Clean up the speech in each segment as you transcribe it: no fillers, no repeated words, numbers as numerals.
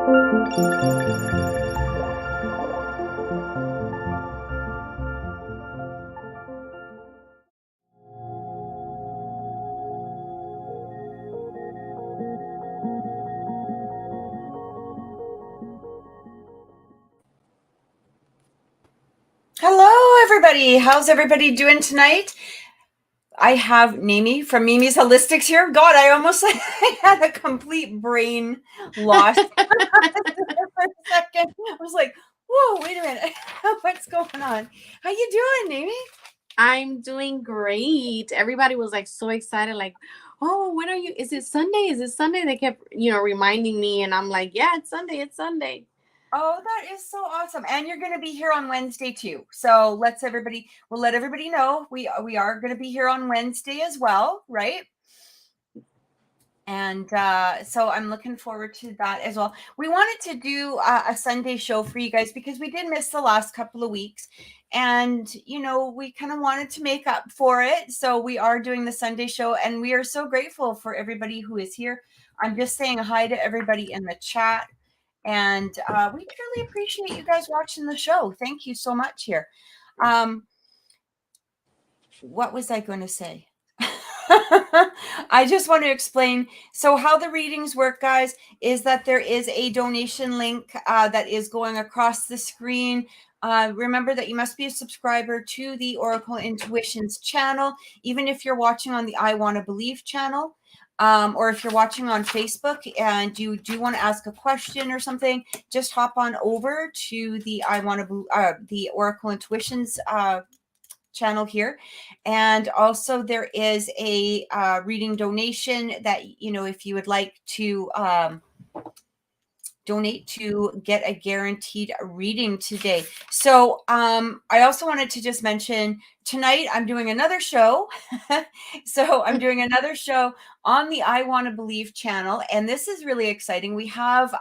Hello, everybody. How's everybody doing tonight? I have Mimi from Mimi's Holistics here. God, I had a complete brain loss for a second. I was like, whoa, wait a minute. What's going on? How you doing, Mimi? I'm doing great. Everybody was like so excited, like, oh, when are you? Is it Sunday? Is it Sunday? They kept, reminding me, and I'm like, yeah, it's Sunday. It's Sunday. Oh, that is so awesome. And you're going to be here on Wednesday too. So we'll let everybody know we are going to be here on Wednesday as well, right? And so I'm looking forward to that as well. We wanted to do a Sunday show for you guys because we did miss the last couple of weeks. And, we kind of wanted to make up for it. So we are doing the Sunday show, and we are so grateful for everybody who is here. I'm just saying hi to everybody in the chat. And we truly appreciate you guys watching the show. Thank you so much here. What was I going to say? I just want to explain. So how the readings work, guys, is that there is a donation link that is going across the screen. Remember that you must be a subscriber to the Oracle Intuitions channel, even if you're watching on the I Want to Believe channel. Or if you're watching on Facebook and you do want to ask a question or something, just hop on over to the the Oracle Intuitions channel here. And also there is a reading donation that, if you would like to donate to get a guaranteed reading today. So I also wanted to just mention tonight I'm doing another show. So I'm doing another show on the I Want to Believe channel. And this is really exciting. We have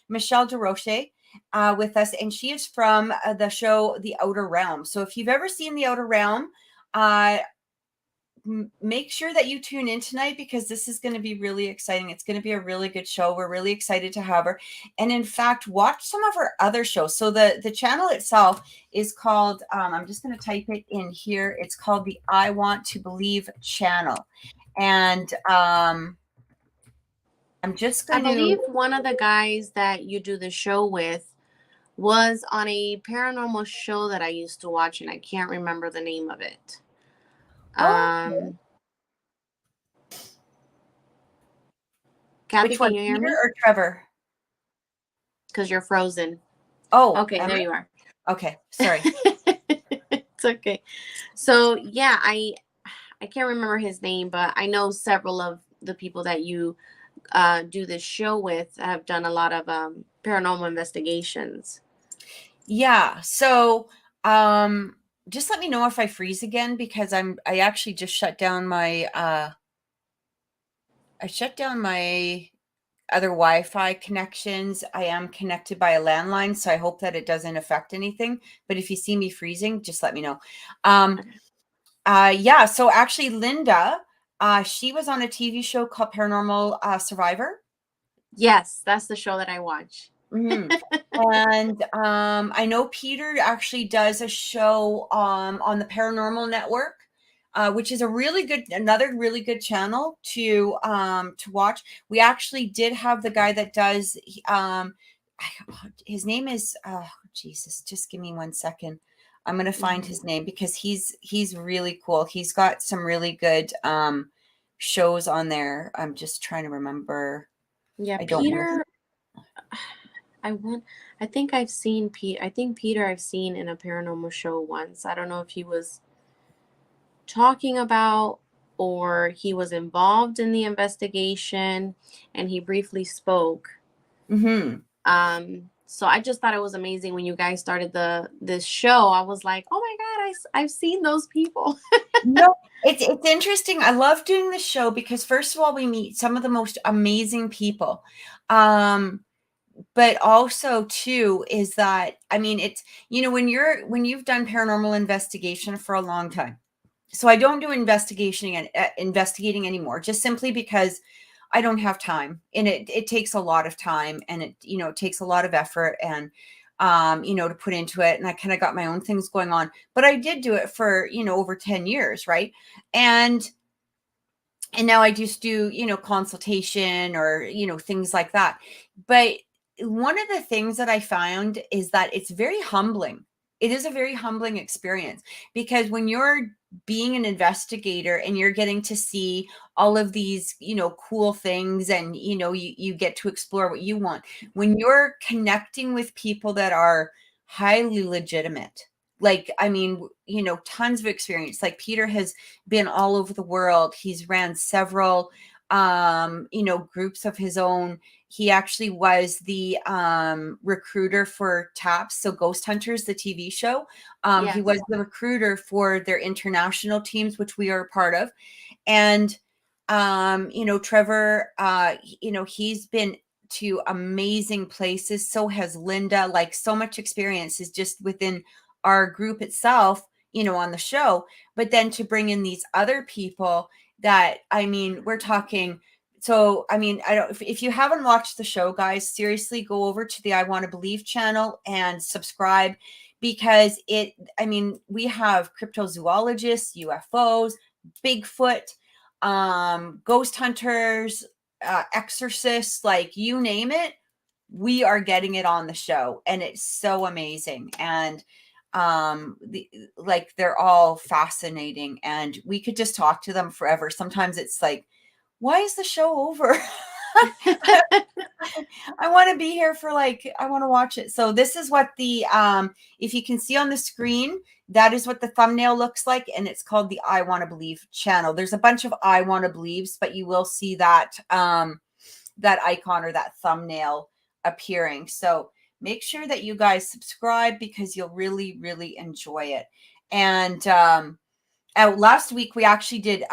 Michelle DeRoche with us, and she is from the show The Outer Realm. So if you've ever seen The Outer Realm, make sure that you tune in tonight because this is going to be really exciting. It's going to be a really good show. We're really excited to have her. And in fact, watch some of her other shows. So the channel itself is called, I'm just going to type it in here. It's called the I Want to Believe channel. And I'm just going to... I believe one of the guys that you do the show with was on a paranormal show that I used to watch, and I can't remember the name of it. Kathy, can you hear me? Or Trevor? Because you're frozen. Oh, okay, there you are. Okay, sorry. It's okay. So yeah, I can't remember his name, but I know several of the people that you do this show with have done a lot of paranormal investigations. Yeah. So just let me know if I freeze again, because I actually just shut down my other Wi-Fi connections. I am connected by a landline, so I hope that it doesn't affect anything. But if you see me freezing, just let me know. Yeah. So actually, Linda, she was on a TV show called Paranormal Survivor. Yes, that's the show that I watch. Mm-hmm. And I know Peter actually does a show on the Paranormal Network, which is another really good channel to watch. We actually did have the guy that does his name is Jesus. Just give me 1 second. I'm gonna find his name because he's really cool. He's got some really good shows on there. I'm just trying to remember. Yeah, Peter. I think I've seen Pete. I think Peter I've seen in a paranormal show once. I don't know if he was talking about or he was involved in the investigation, and he briefly spoke. Mm-hmm. So I just thought it was amazing when you guys started this show. I was like, oh my God, I've seen those people. No, it's interesting. I love doing the show because first of all, we meet some of the most amazing people. But also too is that, I mean, it's, when you've done paranormal investigation for a long time. So I don't do investigating anymore, just simply because I don't have time, and it takes a lot of time, and it, you know, it takes a lot of effort and, you know, to put into it. And I kind of got my own things going on, but I did do it for, you know, over 10 years. Right. And now I just do, you know, consultation or, you know, things like that. But one of the things that I found is that it's very humbling. It is a very humbling experience, because when you're being an investigator and you're getting to see all of these, you know, cool things, and, you know, you get to explore what you want, when you're connecting with people that are highly legitimate, like, I mean, you know, tons of experience. Like Peter has been all over the world. He's ran several, you know, groups of his own. He actually was the recruiter for TAPS, so Ghost Hunters, the TV show. He Yes. was the recruiter for their international teams, which we are a part of. And you know, Trevor, you know, he's been to amazing places. So has Linda. Like, so much experience is just within our group itself, you know, on the show. But then to bring in these other people that, I mean, we're talking. So, I mean, I don't, if you haven't watched the show, guys, seriously, go over to the I Want to Believe channel and subscribe, because it, I mean, we have cryptozoologists, UFOs, Bigfoot, ghost hunters, exorcists, like you name it, we are getting it on the show, and it's so amazing. And like, they're all fascinating, and we could just talk to them forever. Sometimes it's like, why is the show over? I want to be here for, like, I want to watch it. So this is what the if you can see on the screen, that is what the thumbnail looks like, and it's called the I Want to Believe channel. There's a bunch of I Want to Believes, but you will see that that icon or that thumbnail appearing. So make sure that you guys subscribe, because you'll really, really enjoy it. And last week we actually did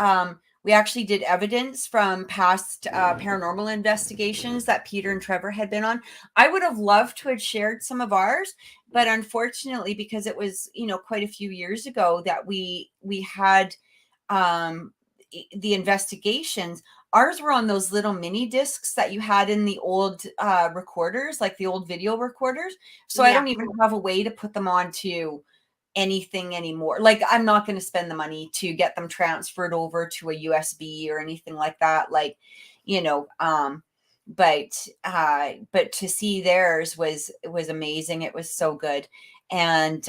evidence from past paranormal investigations that Peter and Trevor had been on. I would have loved to have shared some of ours, but unfortunately, because it was, you know, quite a few years ago that we had the investigations, ours were on those little mini discs that you had in the old recorders, like the old video recorders. So I don't even have a way to put them onto anything anymore. Like, I'm not going to spend the money to get them transferred over to a USB or anything like that. Like, you know, but to see theirs was amazing. It was so good. And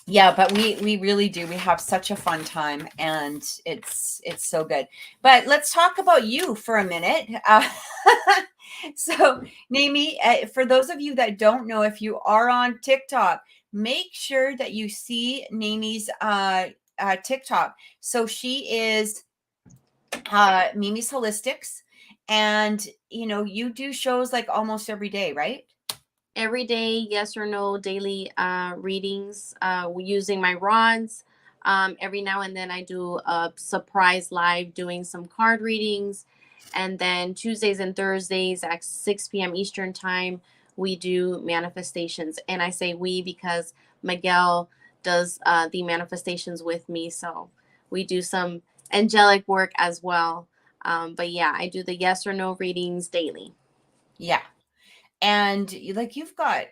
yeah, but we really do. We have such a fun time, and it's so good. But let's talk about you for a minute. So, Naomi, for those of you that don't know, if you are on TikTok, make sure that you see Naomi's TikTok. So she is Mimi's Holistics, and you know, you do shows like almost every day, right? Every day, yes or no, daily readings using my rods. Every now and then I do a surprise live doing some card readings. And then Tuesdays and Thursdays at 6 p.m. Eastern time, we do manifestations. And I say we because Miguel does the manifestations with me. So we do some angelic work as well. But yeah, I do the yes or no readings daily. Yeah. And like, you've got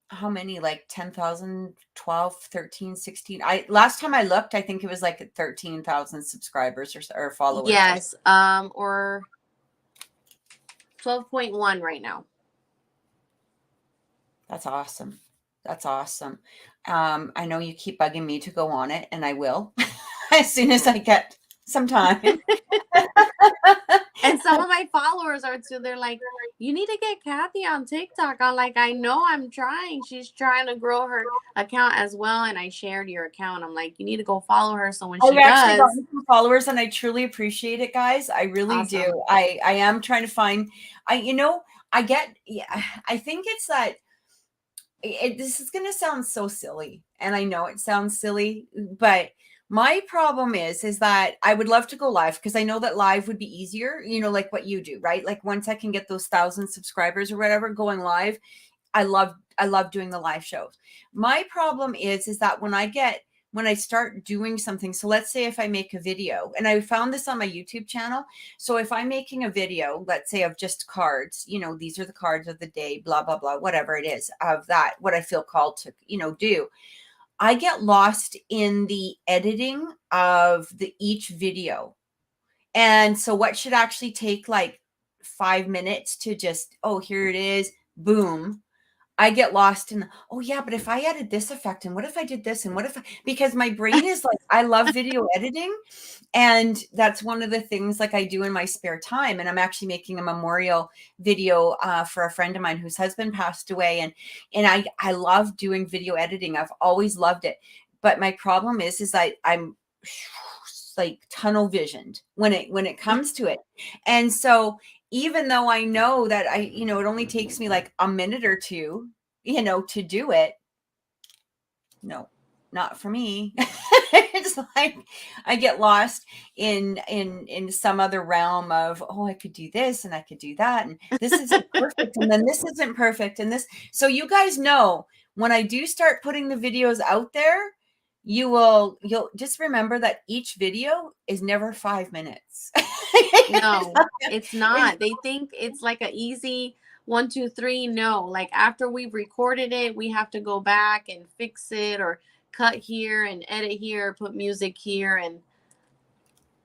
how many, like 10,000, 12, 13, 16. Last time I looked, I think it was like 13,000 subscribers or followers. Yes, or 12.1 right now. That's awesome. That's awesome. I know you keep bugging me to go on it, and I will as soon as I get some time. And some of my followers are too. They're like, you need to get Kathy on TikTok. I'm like, I know, I'm trying. She's trying to grow her account as well. And I shared your account. I'm like, you need to go follow her. So when she actually got does, some followers, and I truly appreciate it, guys. I really awesome. do. I am trying to find, you know, I think it's that this is going to sound so silly, and I know it sounds silly, but my problem is that I would love to go live, because I know that live would be easier, you know, like what you do, right? Like, once I can get those 1,000 subscribers or whatever, going live, I love doing the live shows. My problem is that when when I start doing something, so let's say if I make a video, and I found this on my YouTube channel. So if I'm making a video, let's say of just cards, these are the cards of the day, blah, blah, blah, whatever it is of that, what I feel called to, do. I get lost in the editing of each video. And so what should actually take like 5 minutes to just, oh, here it is, boom. I get lost in, oh yeah, but if I added this effect, and what if I did this, and what if because my brain is like, I love video editing. And that's one of the things like I do in my spare time. And I'm actually making a memorial video for a friend of mine whose husband passed away. And I love doing video editing. I've always loved it. But my problem is I'm like tunnel visioned when it comes to it. And so even though I know that it only takes me like a minute or two, to do it, no, not for me. It's like I get lost in some other realm of, oh, I could do this and I could do that, and this isn't perfect, and then this isn't perfect, and this. So you guys know when I do start putting the videos out there, you'll just remember that each video is never 5 minutes. No, it's not. They think it's like an easy 1, 2, 3. No, like after we've recorded it, we have to go back and fix it, or cut here and edit here, put music here, and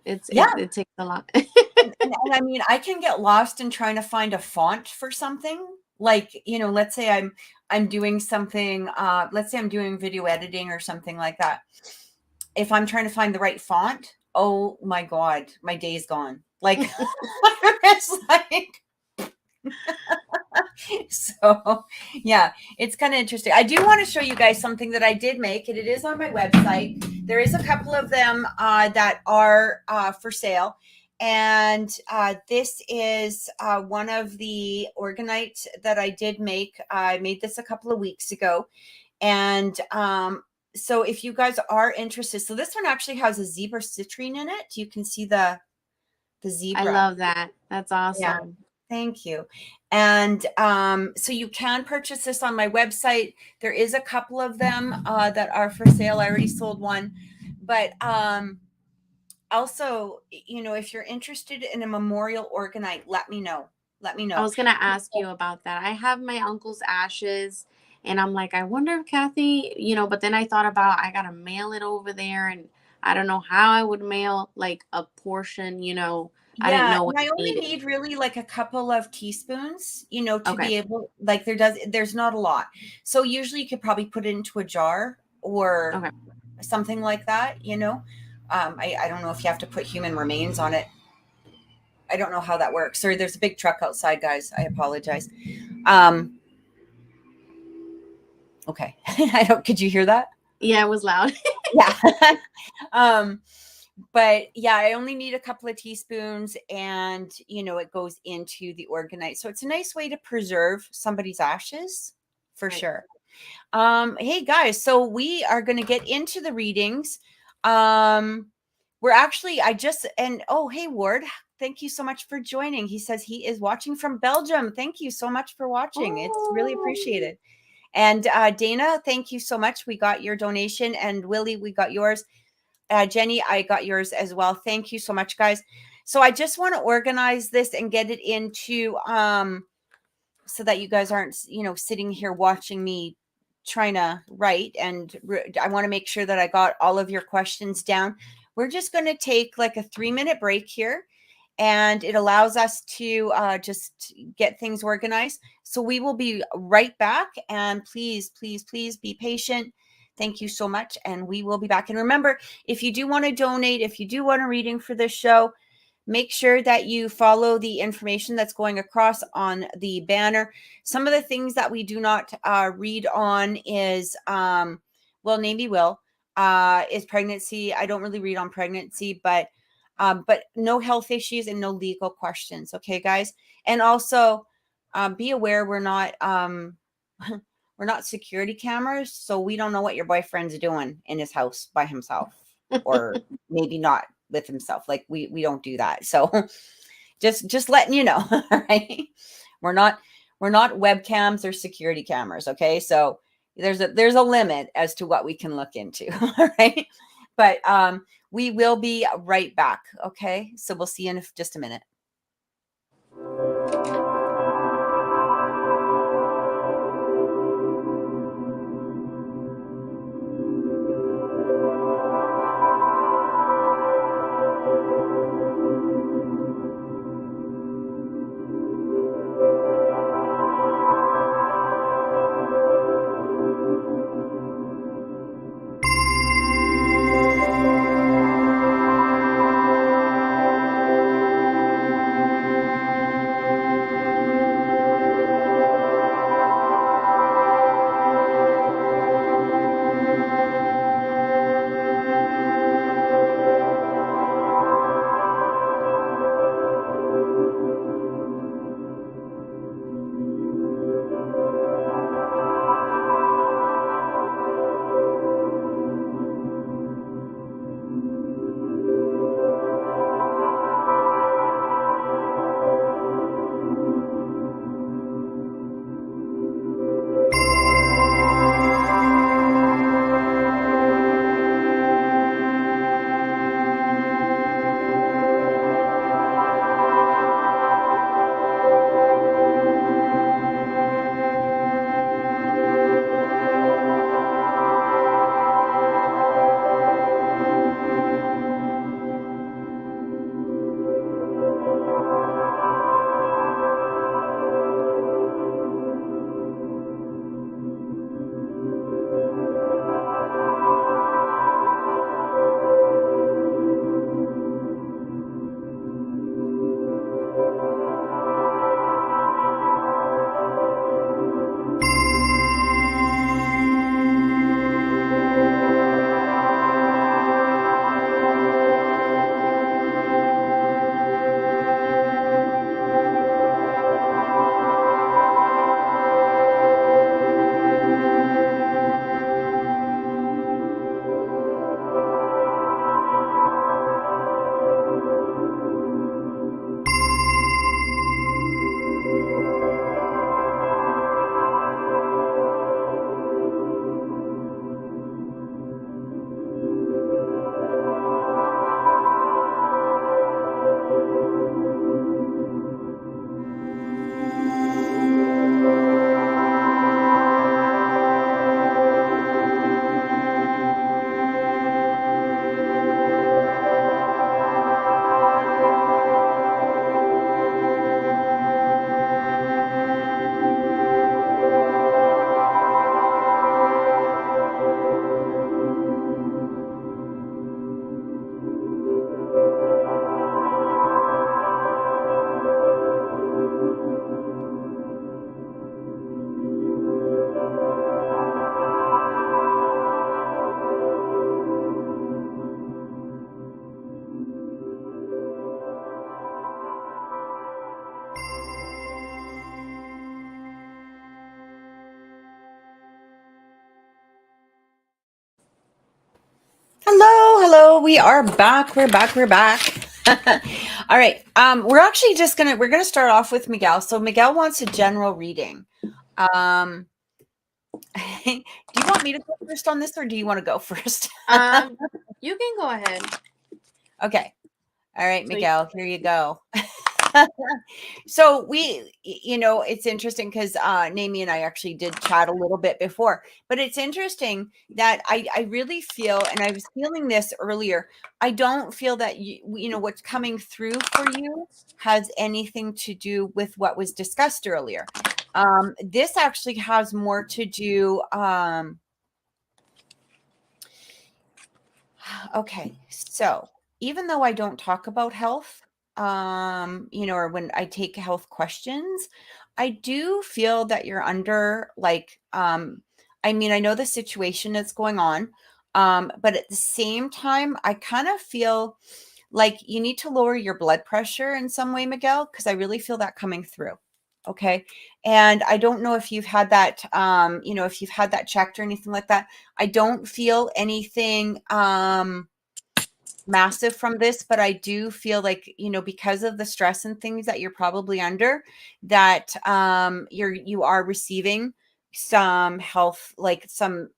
it takes a lot. and I mean, I can get lost in trying to find a font for something. Like, let's say I'm doing something, let's say I'm doing video editing or something like that. If I'm trying to find the right font, oh my God, my day's gone. Like, it's like, so yeah, it's kind of interesting. I do want to show you guys something that I did make, and it is on my website. There is a couple of them that are for sale. And this is one of the orgonite that I did make. I made this a couple of weeks ago. And so if you guys are interested, so this one actually has a zebra citrine in it. You can see the zebra. I love that. That's awesome. Yeah, thank you. And so you can purchase this on my website. There is a couple of them that are for sale. I already sold one. But also, if you're interested in a memorial orgonite, let me know. I was going to ask you about that. I have my uncle's ashes, and I'm like, I wonder if Kathy, but then I thought about, I got to mail it over there, and I don't know how I would mail like a portion, I didn't know what I only need really like a couple of teaspoons, to be able, like there's not a lot. So usually you could probably put it into a jar or something like that, I don't know if you have to put human remains on it. I don't know how that works. Sorry, there's a big truck outside, guys. I apologize. Okay. Could you hear that? Yeah, it was loud. Yeah. But yeah, I only need a couple of teaspoons, and it goes into the orgonite. So it's a nice way to preserve somebody's ashes for sure. Hey guys, so we are going to get into the readings. We're actually, hey Ward, thank you so much for joining. He says he is watching from Belgium. Thank you so much for watching. It's really appreciated. And Dana, thank you so much. We got your donation, and Willie, we got yours. Jenny, I got yours as well. Thank you so much, guys. So I just want to organize this and get it into, so that you guys aren't, sitting here watching me trying to write. And I want to make sure that I got all of your questions down. We're just going to take like a 3-minute break here, and it allows us to just get things organized. So we will be right back, and please, please, please be patient. Thank you so much. And we will be back. And remember, if you do want to donate, if you do want a reading for this show, make sure that you follow the information that's going across on the banner. Some of the things that we do not read on is, Namey will, is pregnancy. I don't really read on pregnancy, but no health issues and no legal questions. Okay, guys. And also be aware we're not, we're not security cameras, so we don't know what your boyfriend's doing in his house by himself, or maybe not with himself. Like we don't do that. So just letting you know, all right? We're not webcams or security cameras. Okay. So there's a limit as to what we can look into. All right. But we will be right back. Okay. So we'll see you in just a minute. Hello. We are back. We're back. All right. We're actually we're gonna start off with Miguel. So Miguel wants a general reading. Do you want me to go first on this, or do you want to go first? You can go ahead. Okay. All right, Miguel, here you go. So it's interesting because Naomi and I actually did chat a little bit before, but it's interesting that I really feel, and I was feeling this earlier, I don't feel that what's coming through for you has anything to do with what was discussed earlier. This actually has more to do. Okay, so even though I don't talk about health, or when I take health questions, I do feel that you're under I know the situation that's going on, but at the same time, I kind of feel like you need to lower your blood pressure in some way, Miguel, because I really feel that coming through. Okay. And I don't know if you've had that, if you've had that checked or anything like that. I don't feel anything, massive from this, but I do feel like, because of the stress and things that you're probably under, that you are receiving some health, like some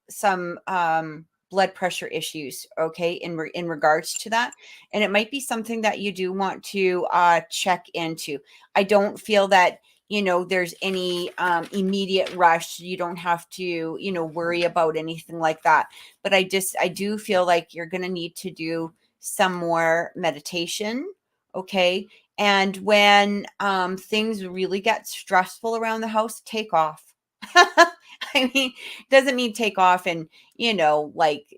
blood pressure issues, okay, in regards to that. And it might be something that you do want to check into. I don't feel that, there's any immediate rush. You don't have to, worry about anything like that. But I do feel like you're going to need to do some more meditation, okay? And when things really get stressful around the house, take off. I mean, doesn't mean take off and, leave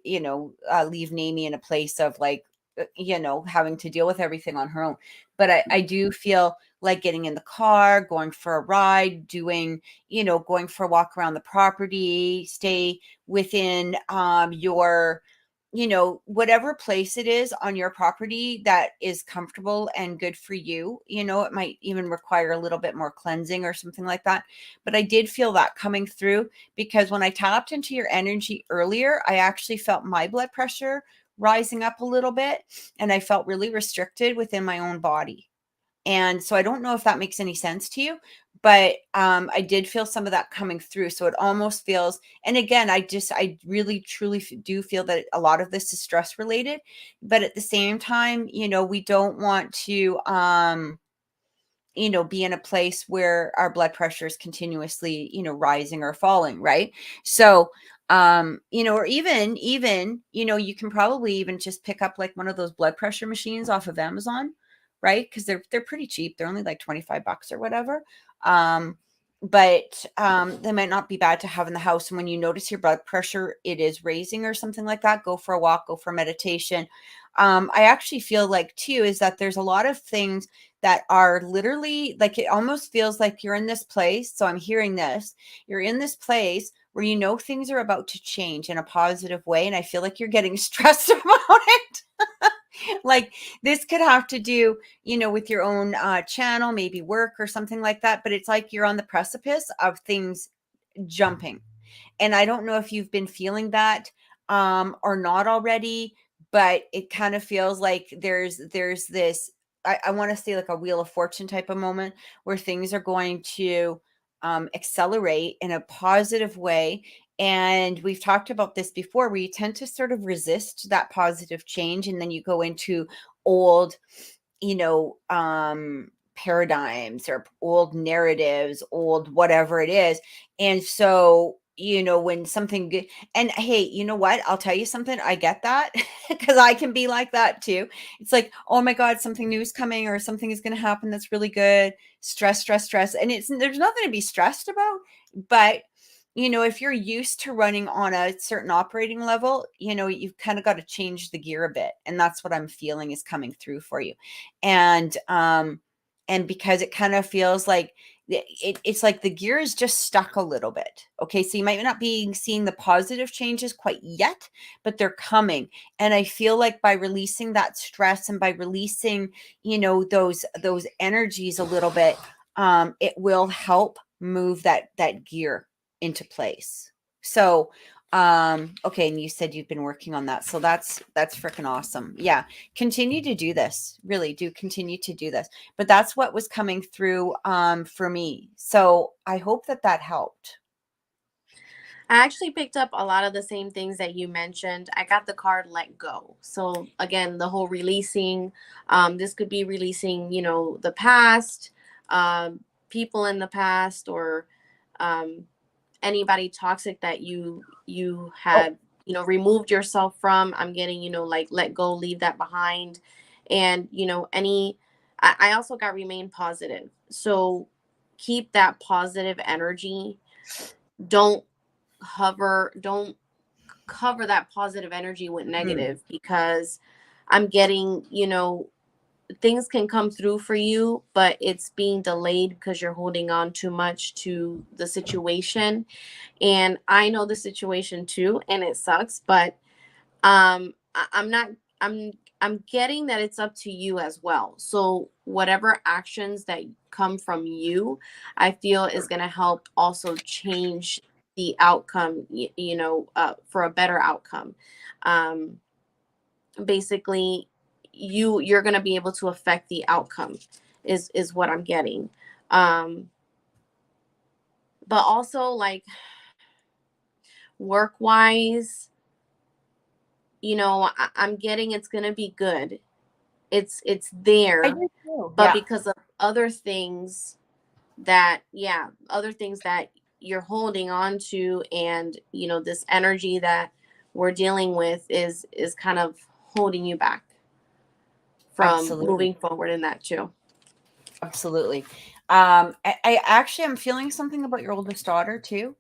Namie in a place of like, having to deal with everything on her own. But I do feel like getting in the car, going for a ride, going for a walk around the property, stay within your, whatever place it is on your property that is comfortable and good for you. It might even require a little bit more cleansing or something like that. But I did feel that coming through, because when I tapped into your energy earlier, I actually felt my blood pressure rising up a little bit, and I felt really restricted within my own body. And so I don't know if that makes any sense to you, but I did feel some of that coming through. So it almost feels, and again, I really truly do feel that a lot of this is stress related, but at the same time, we don't want to, be in a place where our blood pressure is continuously, rising or falling, right? So, or even, you can probably even just pick up like one of those blood pressure machines off of Amazon, right? Because they're pretty cheap. They're only like $25 or whatever. But they might not be bad to have in the house. And when you notice your blood pressure, it is raising or something like that, go for a walk, go for meditation. I actually feel like too, is that there's a lot of things that are literally like, it almost feels like you're in this place. So I'm hearing this, you're in this place where things are about to change in a positive way. And I feel like you're getting stressed about it. Like this could have to do, with your own channel, maybe work or something like that. But it's like you're on the precipice of things jumping. And I don't know if you've been feeling that or not already, but it kind of feels like there's this, I want to say like a Wheel of Fortune type of moment where things are going to accelerate in a positive way. And we've talked about this before, where you tend to sort of resist that positive change, and then you go into old, paradigms or old narratives, old whatever it is. And so, when something good, and hey, you know what? I'll tell you something. I get that because I can be like that too. It's like, oh my God, something new is coming or something is going to happen that's really good. Stress, stress, stress. And there's nothing to be stressed about. But if you're used to running on a certain operating level, you've kind of got to change the gear a bit. And that's what I'm feeling is coming through for you. And because it kind of feels like it's like the gear is just stuck a little bit. Okay. So you might not be seeing the positive changes quite yet, but they're coming. And I feel like by releasing that stress and by releasing, those energies a little bit, it will help move that gear into place. So, okay. And you said you've been working on that. So that's freaking awesome. Yeah. Continue to do this. Really do continue to do this. But that's what was coming through, for me. So I hope that helped. I actually picked up a lot of the same things that you mentioned. I got the card Let Go. So again, the whole releasing, this could be releasing, the past, people in the past, or anybody toxic that you Oh, had, removed yourself from. I'm getting, like let go, leave that behind. And, I also got remain positive. So keep that positive energy. Don't don't cover that positive energy with mm, negative, because I'm getting, things can come through for you, but it's being delayed because you're holding on too much to the situation. And I know the situation too, and it sucks, but I'm not, I'm getting that it's up to you as well. So whatever actions that come from you, I feel is going to help also change the outcome, for a better outcome. Um, Basically, you're going to be able to affect the outcome, is what I'm getting. Um, but also, like, work wise, I'm getting it's going to be good. It's I there, do too. but Yeah, because of other things that you're holding on to, and this energy that we're dealing with is kind of holding you back from absolutely. moving forward in that too. Absolutely. I actually am feeling something about your oldest daughter too.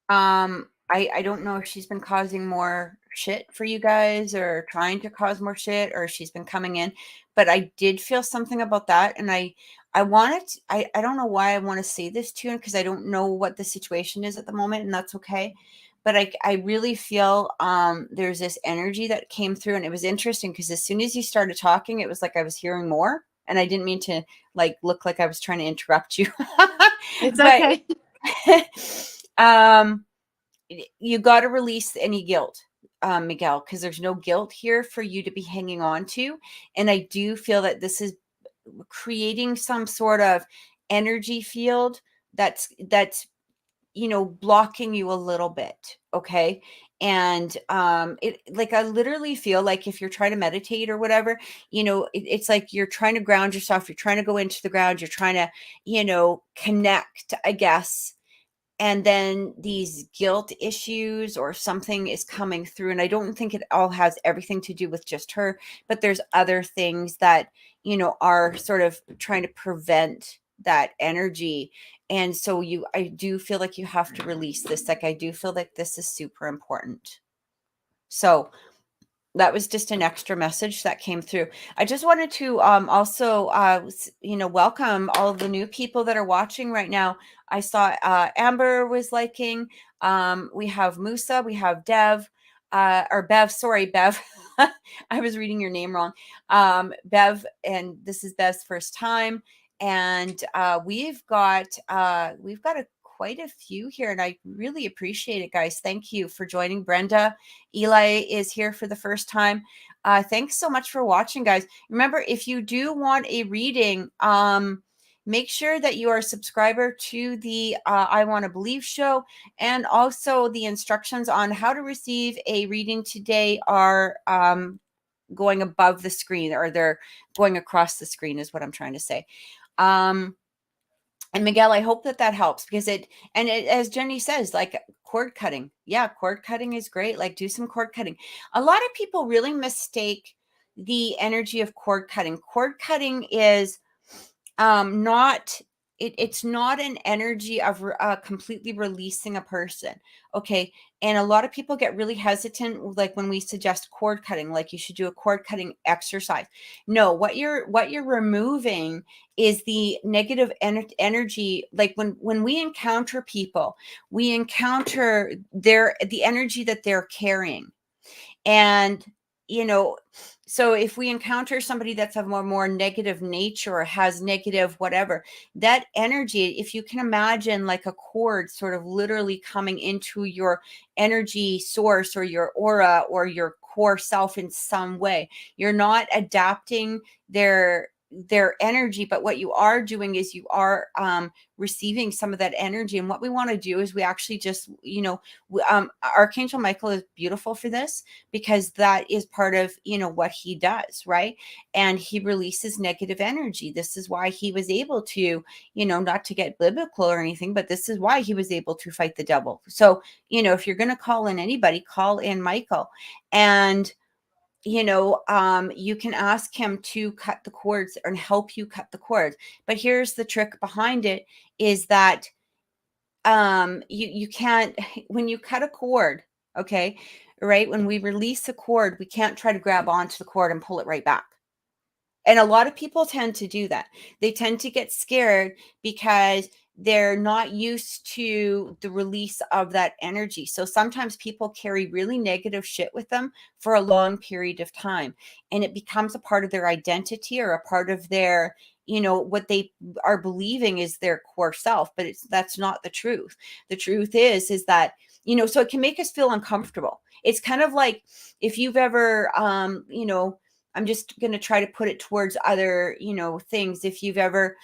I don't know if she's been causing more shit for you guys or trying to cause more shit or she's been coming in, but I did feel something about that. And I wanted to, I don't know why I want to say this to you because I don't know what the situation is at the moment, and that's okay. But I really feel there's this energy that came through, and it was interesting because as soon as you started talking, it was like I was hearing more, and I didn't mean to like look like I was trying to interrupt you. It's But okay. um you got to release any guilt, Miguel, because there's no guilt here for you to be hanging on to. And I do feel that this is creating some sort of energy field that's blocking you a little bit. Okay. And it like I literally feel like if you're trying to meditate or whatever, it's like you're trying to ground yourself, you're trying to go into the ground, you're trying to connect, I guess, and then these guilt issues or something is coming through. And I don't think it all has everything to do with just her, but there's other things that are sort of trying to prevent that energy. And so I do feel like you have to release this. Like I do feel like this is super important. So that was just an extra message that came through. I just wanted to also welcome all of the new people that are watching right now. I saw Amber was liking. We have Musa, we have Dev, or Bev. Sorry, Bev. I was reading your name wrong. Bev, and this is Bev's first time. And we've got quite a few here, and I really appreciate it, guys. Thank you for joining. Brenda, Eli is here for the first time. Thanks so much for watching, guys. Remember, if you do want a reading, make sure that you are a subscriber to the I Want to Believe show, and also the instructions on how to receive a reading today are going above the screen, or they're going across the screen is what I'm trying to say. And Miguel, I hope that helps because as Jenny says, like cord cutting. Yeah, cord cutting is great. Like do some cord cutting. A lot of people really mistake the energy of cord cutting. Cord cutting is not it's not an energy of completely releasing a person. Okay. And a lot of people get really hesitant, like when we suggest cord cutting, like you should do a cord cutting exercise. No, what you're removing is the negative energy. Like when we encounter people, we encounter the energy that they're carrying. And so if we encounter somebody that's of a more negative nature or has negative whatever, that energy, if you can imagine like a cord sort of literally coming into your energy source or your aura or your core self in some way, you're not adapting their energy, but what you are doing is you are receiving some of that energy. And what we want to do is we actually just Archangel Michael is beautiful for this, because that is part of what he does, right? And he releases negative energy. This is why he was able to, not to get biblical or anything, but this is why he was able to fight the devil. So if you're going to call in anybody, call in Michael. And you can ask him to cut the cords and help you cut the cords. But here's the trick behind it, is that you can't, when you cut a cord, okay, right, when we release a cord, we can't try to grab onto the cord and pull it right back. And a lot of people tend to do that. They tend to get scared because they're not used to the release of that energy. So sometimes people carry really negative shit with them for a long period of time, and it becomes a part of their identity or a part of their, what they are believing is their core self, but that's not the truth. The truth is that, so it can make us feel uncomfortable. It's kind of like if you've ever, I'm just going to try to put it towards other, things. If you've ever,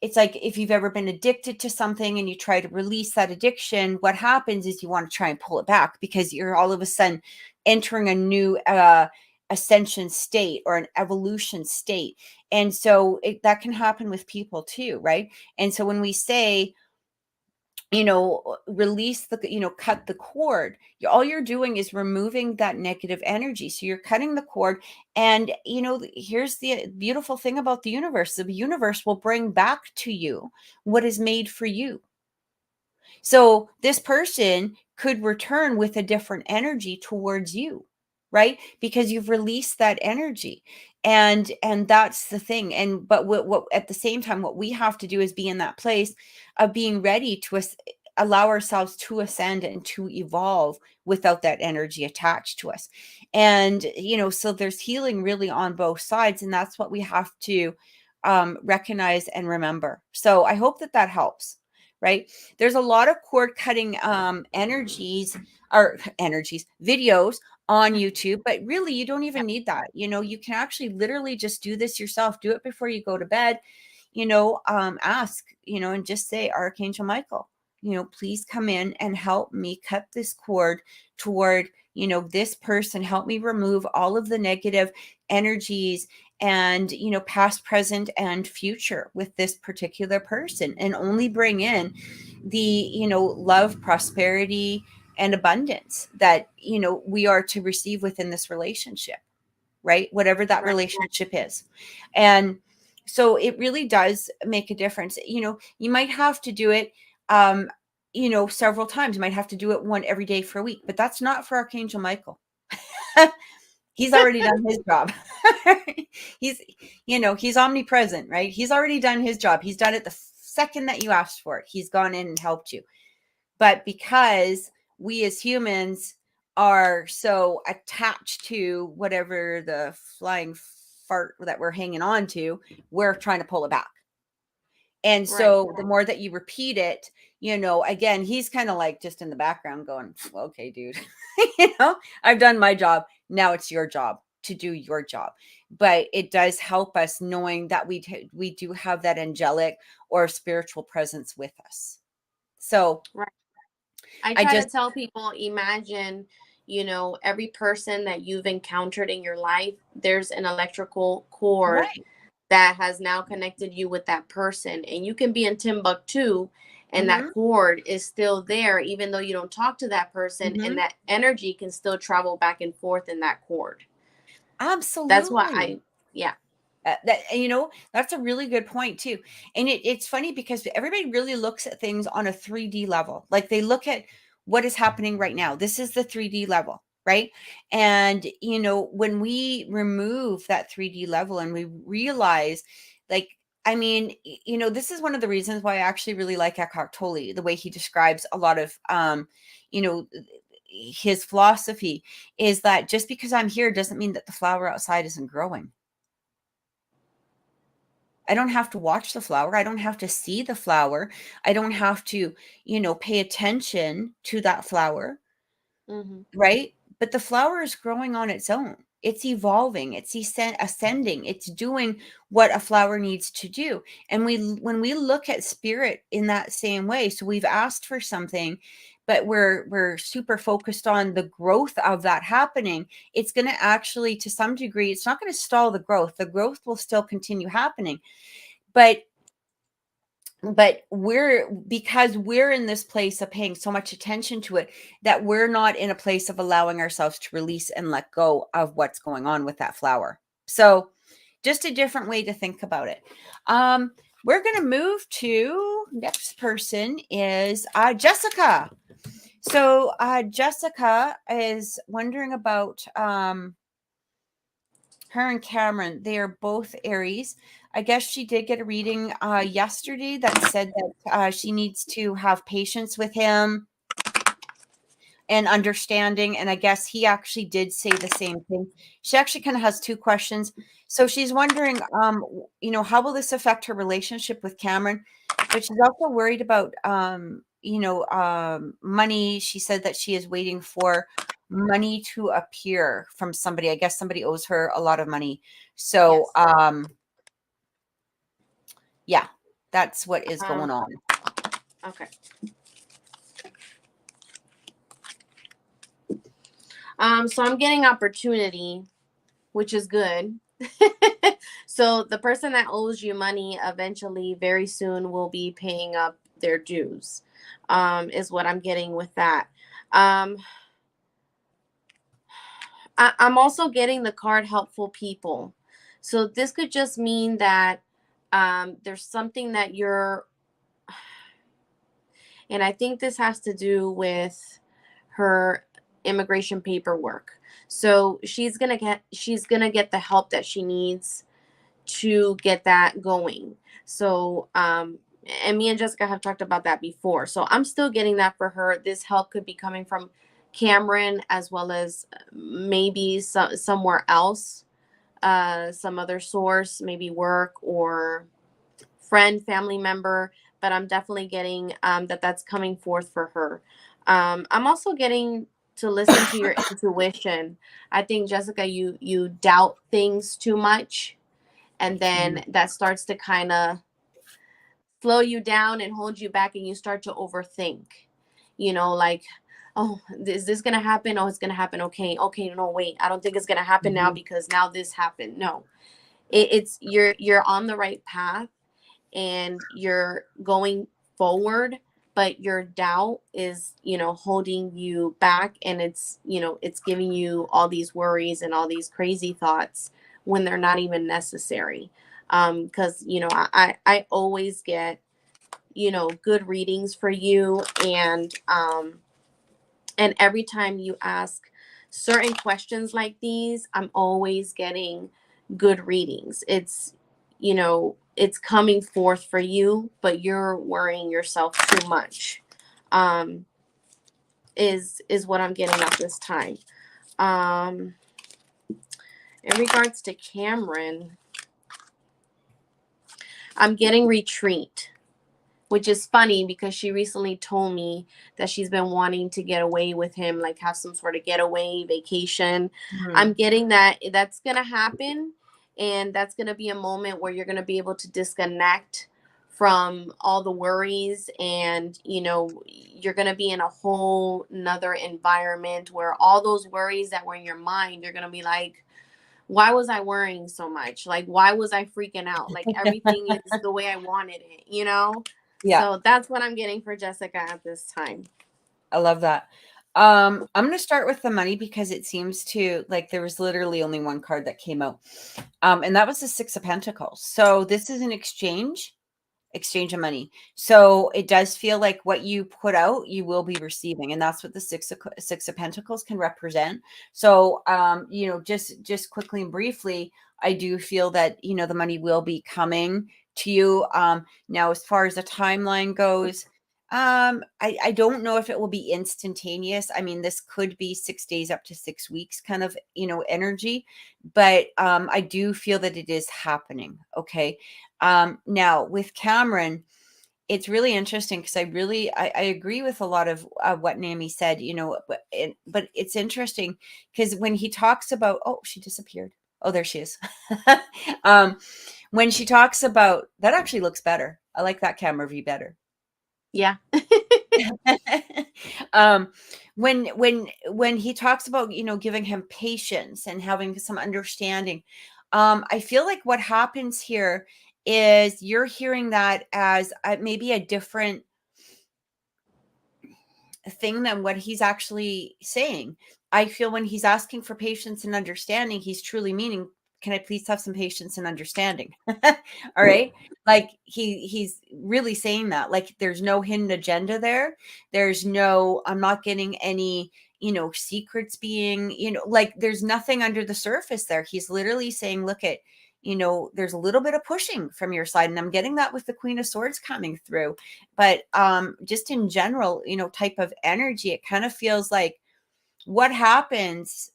it's like if you've ever been addicted to something and you try to release that addiction, what happens is you want to try and pull it back because you're all of a sudden entering a new ascension state or an evolution state. And so that can happen with people too, right? And so when we say, release the, cut the cord, all you're doing is removing that negative energy. So you're cutting the cord. And, here's the beautiful thing about the universe will bring back to you what is made for you. So this person could return with a different energy towards you, right? Because you've released that energy. And that's the thing. And but what at the same time, what we have to do is be in that place of being ready to allow ourselves to ascend and to evolve without that energy attached to us. And so there's healing really on both sides, and that's what we have to recognize and remember. So I hope that helps. Right? There's a lot of cord cutting videos on YouTube, but really you don't even need that. You can actually literally just do this yourself. Do it before you go to bed, ask, and just say, Archangel Michael, please come in and help me cut this cord toward, this person. Help me remove all of the negative energies and, past, present, and future with this particular person, and only bring in the, love, prosperity, and abundance that, we are to receive within this relationship, right? Whatever that relationship is. And so it really does make a difference. You might have to do it, several times. You might have to do it one every day for a week, but that's not for Archangel Michael. He's already done his job. He's omnipresent, right? He's already done his job. He's done it the second that you asked for it. He's gone in and helped you. But because we as humans are so attached to whatever the flying fart that we're hanging on to, we're trying to pull it back. And so the more that you repeat it, again, he's kind of like just in the background going, okay, dude, I've done my job. Now it's your job to do your job. But it does help us knowing that we do have that angelic or spiritual presence with us. So I try to tell people, imagine, every person that you've encountered in your life, there's an electrical cord that has now connected you with that person. And you can be in Timbuktu and that cord is still there, even though you don't talk to that person, and that energy can still travel back and forth in that cord. Absolutely. That's why that's a really good point too. And it's funny because everybody really looks at things on a 3D level. Like they look at what is happening right now. This is the 3D level, right? And when we remove that 3D level and we realize, like, I mean, this is one of the reasons why I actually really like Eckhart Tolle, the way he describes a lot of his philosophy is that just because I'm here doesn't mean that the flower outside isn't growing. I don't have to watch the flower. I don't have to see the flower. I don't have to, pay attention to that flower. Right? But the flower is growing on its own. It's evolving. It's ascending. It's doing what a flower needs to do. And when we look at spirit in that same way, so we've asked for something, but we're super focused on the growth of that happening. It's going to actually, to some degree, it's not going to stall the growth. The growth will still continue happening. But because we're in this place of paying so much attention to it, that we're not in a place of allowing ourselves to release and let go of what's going on with that flower. So just a different way to think about it. We're going to move to next person is Jessica. So Jessica is wondering about her and Cameron. They are both Aries. I guess she did get a reading yesterday that said that she needs to have patience with him and understanding. And I guess he actually did say the same thing. She actually kind of has two questions. So she's wondering, how will this affect her relationship with Cameron? But she's also worried about, money. She said that she is waiting for money to appear from somebody. I guess somebody owes her a lot of money. So, yeah. That's what is going on. Okay. So I'm getting opportunity, which is good. So the person that owes you money eventually, very soon, will be paying up their dues, is what I'm getting with that. I'm also getting the card helpful people. So this could just mean that there's something that you're, and I think this has to do with her immigration paperwork. So she's gonna get the help that she needs to get that going. So and me and Jessica have talked about that before. So I'm still getting that for her. This help could be coming from Cameron, as well as maybe somewhere else, some other source, maybe work or friend, family member. But I'm definitely getting that's coming forth for her. I'm also getting to listen to your intuition. I think, Jessica, you doubt things too much, and then that starts to kind of slow you down and hold you back, and you start to overthink, like, oh, is this gonna happen? Oh, it's gonna happen. Okay, no, wait, I don't think it's gonna happen now, because now this happened. No, it's you're on the right path, and you're going forward, but your doubt is, holding you back, and it's giving you all these worries and all these crazy thoughts when they're not even necessary. Because I always get good readings for you, and every time you ask certain questions like these, I'm always getting good readings. It's coming forth for you, but you're worrying yourself too much. Is what I'm getting at this time. In regards to Cameron, I'm getting retreat, which is funny because she recently told me that she's been wanting to get away with him, like have some sort of getaway vacation. I'm getting that's going to happen, and that's going to be a moment where you're going to be able to disconnect from all the worries, and you're going to be in a whole nother environment where all those worries that were in your mind, you're going to be like, why was I worrying so much? Like, why was I freaking out? Like, everything is the way I wanted it, Yeah. So that's what I'm getting for Jessica at this time. I love that. I'm going to start with the money, because it seems to, like, there was literally only one card that came out. And that was the Six of Pentacles. So this is an exchange of money. So it does feel like what you put out, you will be receiving. And that's what the Six of Pentacles can represent. So, just quickly and briefly, I do feel that, the money will be coming to you. Now, as far as the timeline goes, I don't know if it will be instantaneous. I mean, this could be 6 days up to 6 weeks kind of, energy, but I do feel that it is happening. Okay. Now with Cameron, it's really interesting, because I agree with a lot of what Nami said, but it's interesting because when he talks about, oh, she disappeared. Oh, there she is. When she talks about, that actually looks better. I like that camera view better. Yeah. When he talks about, giving him patience and having some understanding, I feel like what happens here is you're hearing that as maybe a different thing than what he's actually saying. I feel when he's asking for patience and understanding, he's truly meaning, can I please have some patience and understanding? All right. Like he's really saying that, like, there's no hidden agenda there. There's no, I'm not getting any, secrets being, like there's nothing under the surface there. He's literally saying, look at, there's a little bit of pushing from your side. And I'm getting that with the Queen of Swords coming through. But just in general, type of energy, it kind of feels like what happens,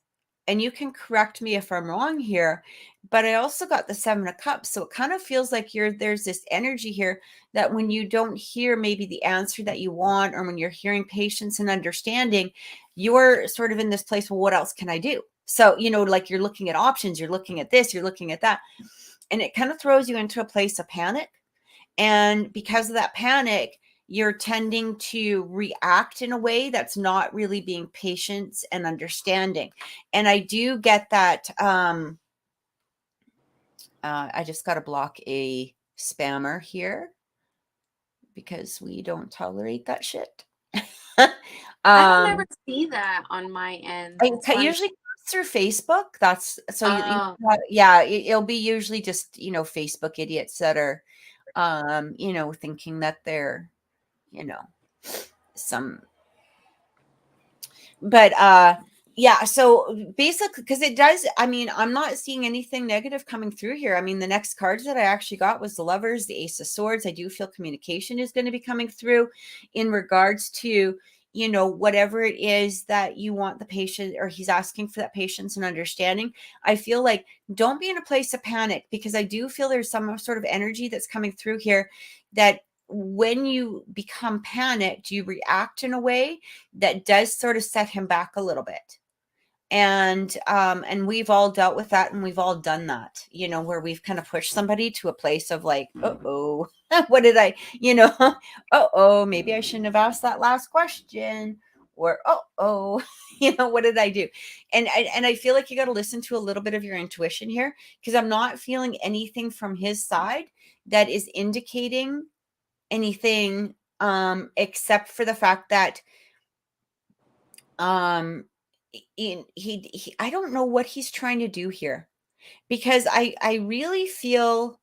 and you can correct me if I'm wrong here, but I also got the Seven of Cups. So it kind of feels like there's this energy here that when you don't hear maybe the answer that you want, or when you're hearing patience and understanding, you're sort of in this place, well, what else can I do? So, like you're looking at options, you're looking at this, you're looking at that. And it kind of throws you into a place of panic. And because of that panic, you're tending to react in a way that's not really being patient and understanding. And I do get that. I just got to block a spammer here because we don't tolerate that shit. I don't ever see that on my end. It's It funny. usually comes through Facebook. That's so Oh. yeah, it'll be usually just, Facebook idiots that are, thinking that they're, you know, some, but yeah, so basically, because it does, I mean, I'm not seeing anything negative coming through here. I mean, the next cards that I actually got was the Lovers, the Ace of Swords. I do feel communication is going to be coming through in regards to, whatever it is that you want the patient, or he's asking for that patience and understanding. I feel like don't be in a place of panic, because I do feel there's some sort of energy that's coming through here that when you become panicked, you react in a way that does sort of set him back a little bit. And we've all dealt with that, and we've all done that, where we've kind of pushed somebody to a place of like, uh-oh, what did I, uh-oh, maybe I shouldn't have asked that last question, or uh-oh, what did I do? And I feel like you got to listen to a little bit of your intuition here, because I'm not feeling anything from his side that is indicating anything, except for the fact that um I don't know what he's trying to do here, because I really feel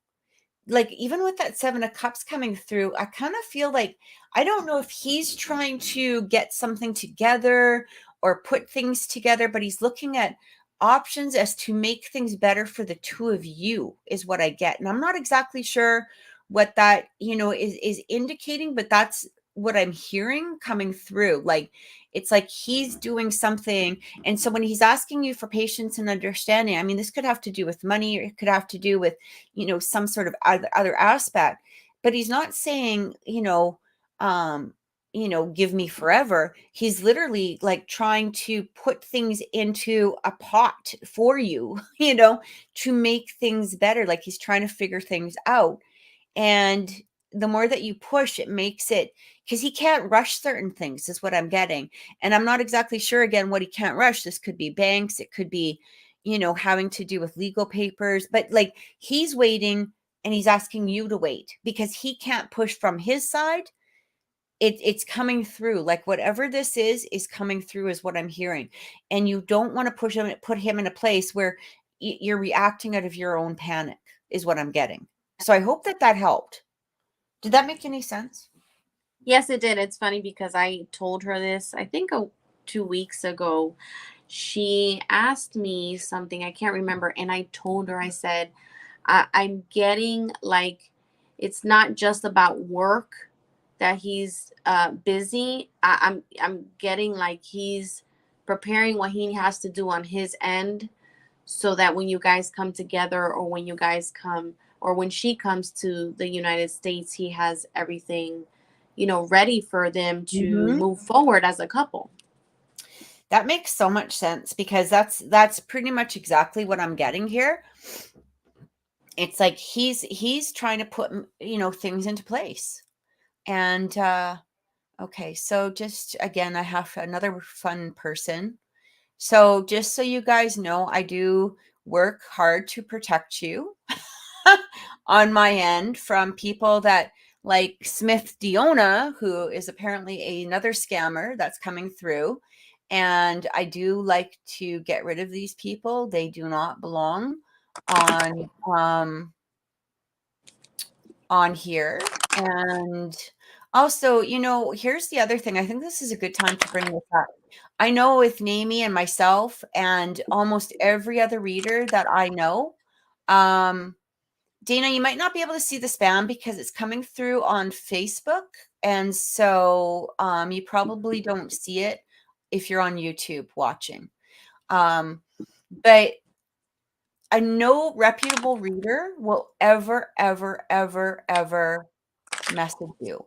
like, even with that 7 of Cups coming through, I kind of feel like, I don't know if he's trying to get something together or put things together, but he's looking at options as to make things better for the two of you, is what I get. And I'm not exactly sure what that, is indicating, but that's what I'm hearing coming through. Like, it's like he's doing something. And so when he's asking you for patience and understanding, I mean, this could have to do with money, or it could have to do with, some sort of other aspect, but he's not saying, um, give me forever. He's literally like trying to put things into a pot for you, to make things better. Like, he's trying to figure things out. And the more that you push, it makes it, because he can't rush certain things, is what I'm getting. And I'm not exactly sure, again, what he can't rush. This could be banks, it could be, having to do with legal papers, but like, he's waiting, and he's asking you to wait because he can't push from his side. It's coming through, like, whatever this is coming through, is what I'm hearing. And you don't want to put him in a place where you're reacting out of your own panic, is what I'm getting. So I hope that helped. Did that make any sense? Yes, it did. It's funny because I told her this, I think 2 weeks ago. She asked me something, I can't remember. And I told her, I said, I'm getting like, it's not just about work that he's busy. I'm getting like he's preparing what he has to do on his end, so that when you guys come together, or when you guys come, or when she comes to the United States, he has everything, ready for them to Mhm. move forward as a couple. That makes so much sense, because that's pretty much exactly what I'm getting here. It's like he's trying to put, things into place. And okay, so just again, I have another fun person. So just so you guys know, I do work hard to protect you on my end from people that, like Smith Diona, who is apparently another scammer that's coming through. And I do like to get rid of these people. They do not belong on on here. And also, here's the other thing. I think this is a good time to bring this up. I know with Namie and myself and almost every other reader that I know, Dana, you might not be able to see the spam because it's coming through on Facebook. And so you probably don't see it if you're on YouTube watching. But a no reputable reader will ever, ever, ever, ever message you.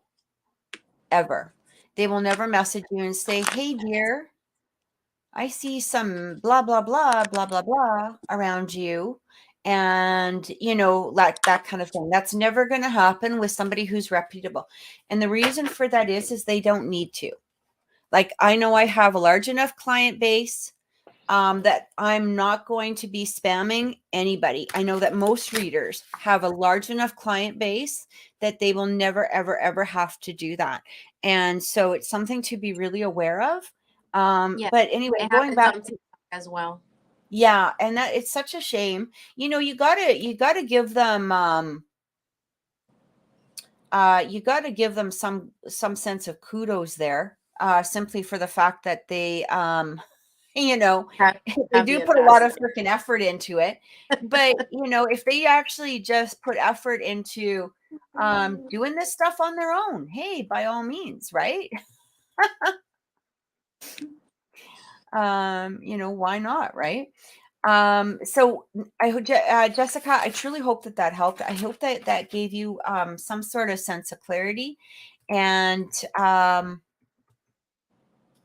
Ever. They will never message you and say, hey, dear, I see some blah, blah, blah, blah, blah, blah around you. and like that kind of thing. That's never going to happen with somebody who's reputable. And the reason for that is they don't need to. Like, I know I have a large enough client base that I'm not going to be spamming anybody. I know that most readers have a large enough client base that they will never, ever, ever have to do that. And so it's something to be really aware of. Yeah, But anyway, it going happens back on TikTok as well. yeah, and that it's such a shame. You gotta give them some sense of kudos there, simply for the fact that they you know Have, they have do the put a lot of audacity. freaking effort into it. But if they actually just put effort into doing this stuff on their own, hey, by all means, right? Why not, right? So I hope, Jessica, I truly hope that helped. I hope that gave you some sort of sense of clarity. And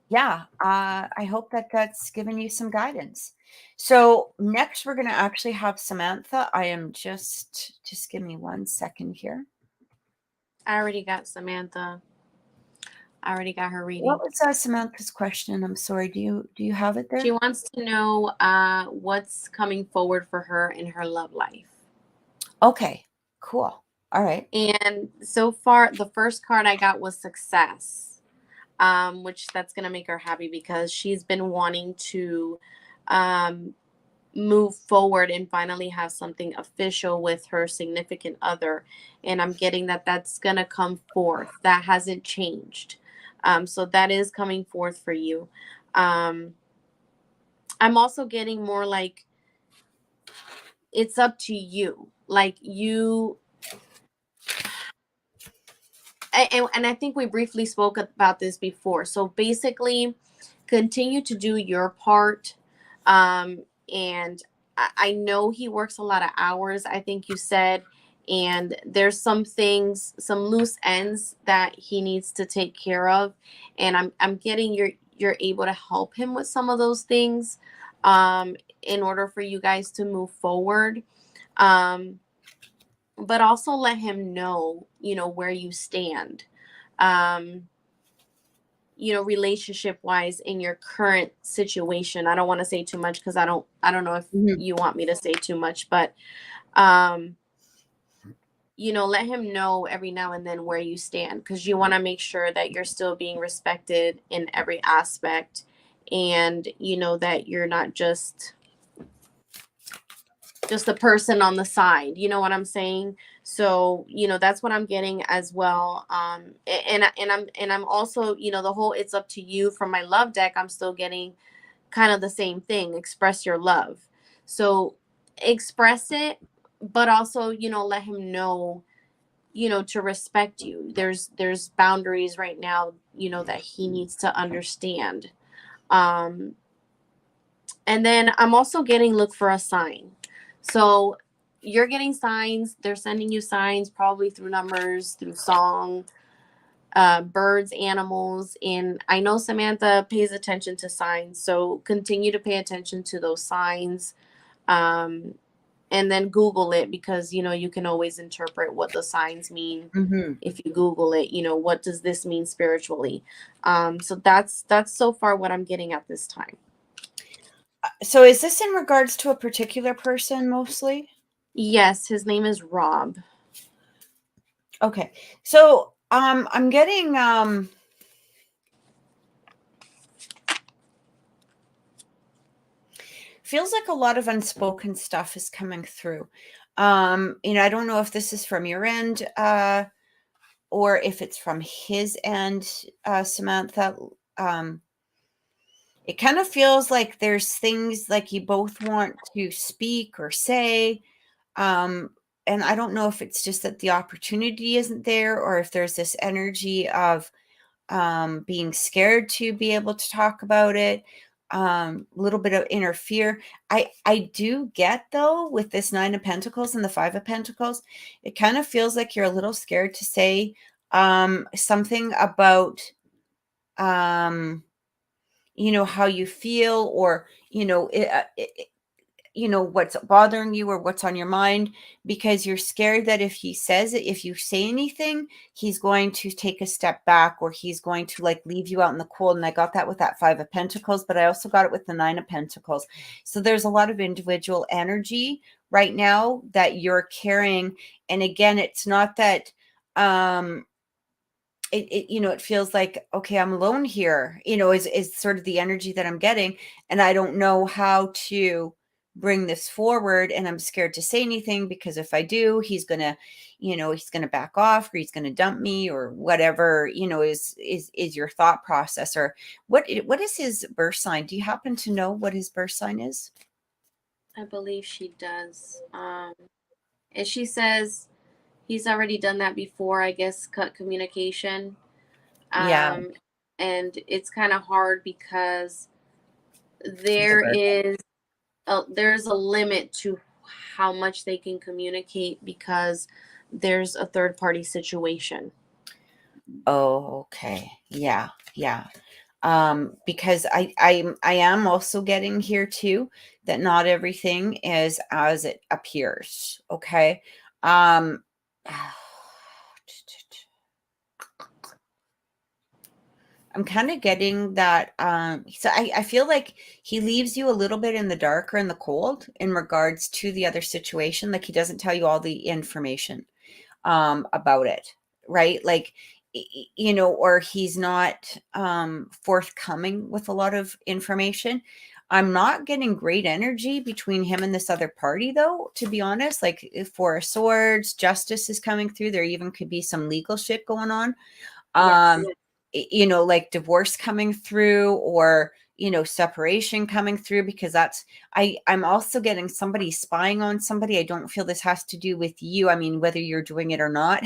yeah, I hope that's given you some guidance. So next we're going to actually have Samantha. I am just give me 1 second here. I already got Samantha. I already got her What reading. was Samantha's question? I'm sorry. Do you have it She there? wants to know what's coming forward for her in her love life. Okay, cool. All right. And so far, the first card I got was success, which that's going to make her happy because she's been wanting to um, move forward and finally have something official with her significant other. And I'm getting that that's going to come forth. That hasn't changed. So that is coming forth for you. I'm also getting more like it's up to you. Like you, and I think we briefly spoke about this before. So basically, continue to do your part. And I know he works a lot of hours, I think you said, and there's some things, some loose ends that he needs to take care of. And I'm getting you're able to help him with some of those things in order for you guys to move forward. Um, but also let him know, where you stand. Um, relationship wise in your current situation. I don't want to say too much because I don't know if Mhm. you want me to say too much, but um, let him know every now and then where you stand because you want to make sure that you're still being respected in every aspect, and that you're not just a person on the side. You know what I'm saying? So, that's what I'm getting as well. And I'm also, the whole "it's up to you" from my love deck, I'm still getting kind of the same thing. Express your love. So express it, but also, let him know, to respect you. There's boundaries right now, that he needs to understand. Um and then I'm also getting look for a sign. So you're getting signs. They're sending you signs probably through numbers, through song, birds, animals. And I know Samantha pays attention to signs. So continue to pay attention to those signs. Um, and then Google it because, you can always interpret what the signs mean. Mhm. If you Google it, what does this mean spiritually? So that's so far what I'm getting at this time. So is this in regards to a particular person mostly? Yes, his name is Rob. Okay. So I'm getting feels like a lot of unspoken stuff is coming through. I don't know if this is from your end or if it's from his end, Samantha. Um it kind of feels like there's things like you both want to speak or say. Um, and I don't know if it's just that the opportunity isn't there or if there's this energy of being scared to be able to talk about it, a little bit of inner fear. I do get, though, with this Nine of Pentacles and the Five of Pentacles, it kind of feels like you're a little scared to say something about how you feel, or what's bothering you or what's on your mind, because you're scared that if you say anything, he's going to take a step back, or he's going to like leave you out in the cold. And I got that with that 5 of Pentacles, but I also got it with the 9 of Pentacles. So there's a lot of individual energy right now that you're carrying. And again, it's not that, it feels like, okay, I'm alone here, is sort of the energy that I'm getting. And I don't know how to bring this forward. And I'm scared to say anything, because if I do, he's gonna back off, or he's gonna dump me, or whatever, is your thought process. Or what is his birth sign? Do you happen to know what his birth sign is? I believe she does. And she says he's already done that before, I guess, cut communication. Yeah. And it's kind of hard because there Liver. is there's a limit to how much they can communicate because there's a third party situation. Oh, okay. Yeah. Yeah. Because I am also getting here too, that not everything is as it appears. Okay. Um, I'm kind of getting that. So I feel like he leaves you a little bit in the dark or in the cold in regards to the other situation. Like he doesn't tell you all the information about it, right? Like, or he's not forthcoming with a lot of information. I'm not getting great energy between him and this other party, though, to be honest. Like, if 4 of Swords, justice is coming through. There even could be some legal shit going on. Yes. Like divorce coming through, or separation coming through, because I'm also getting somebody spying on somebody. I don't feel this has to do with you. I mean, whether you're doing it or not.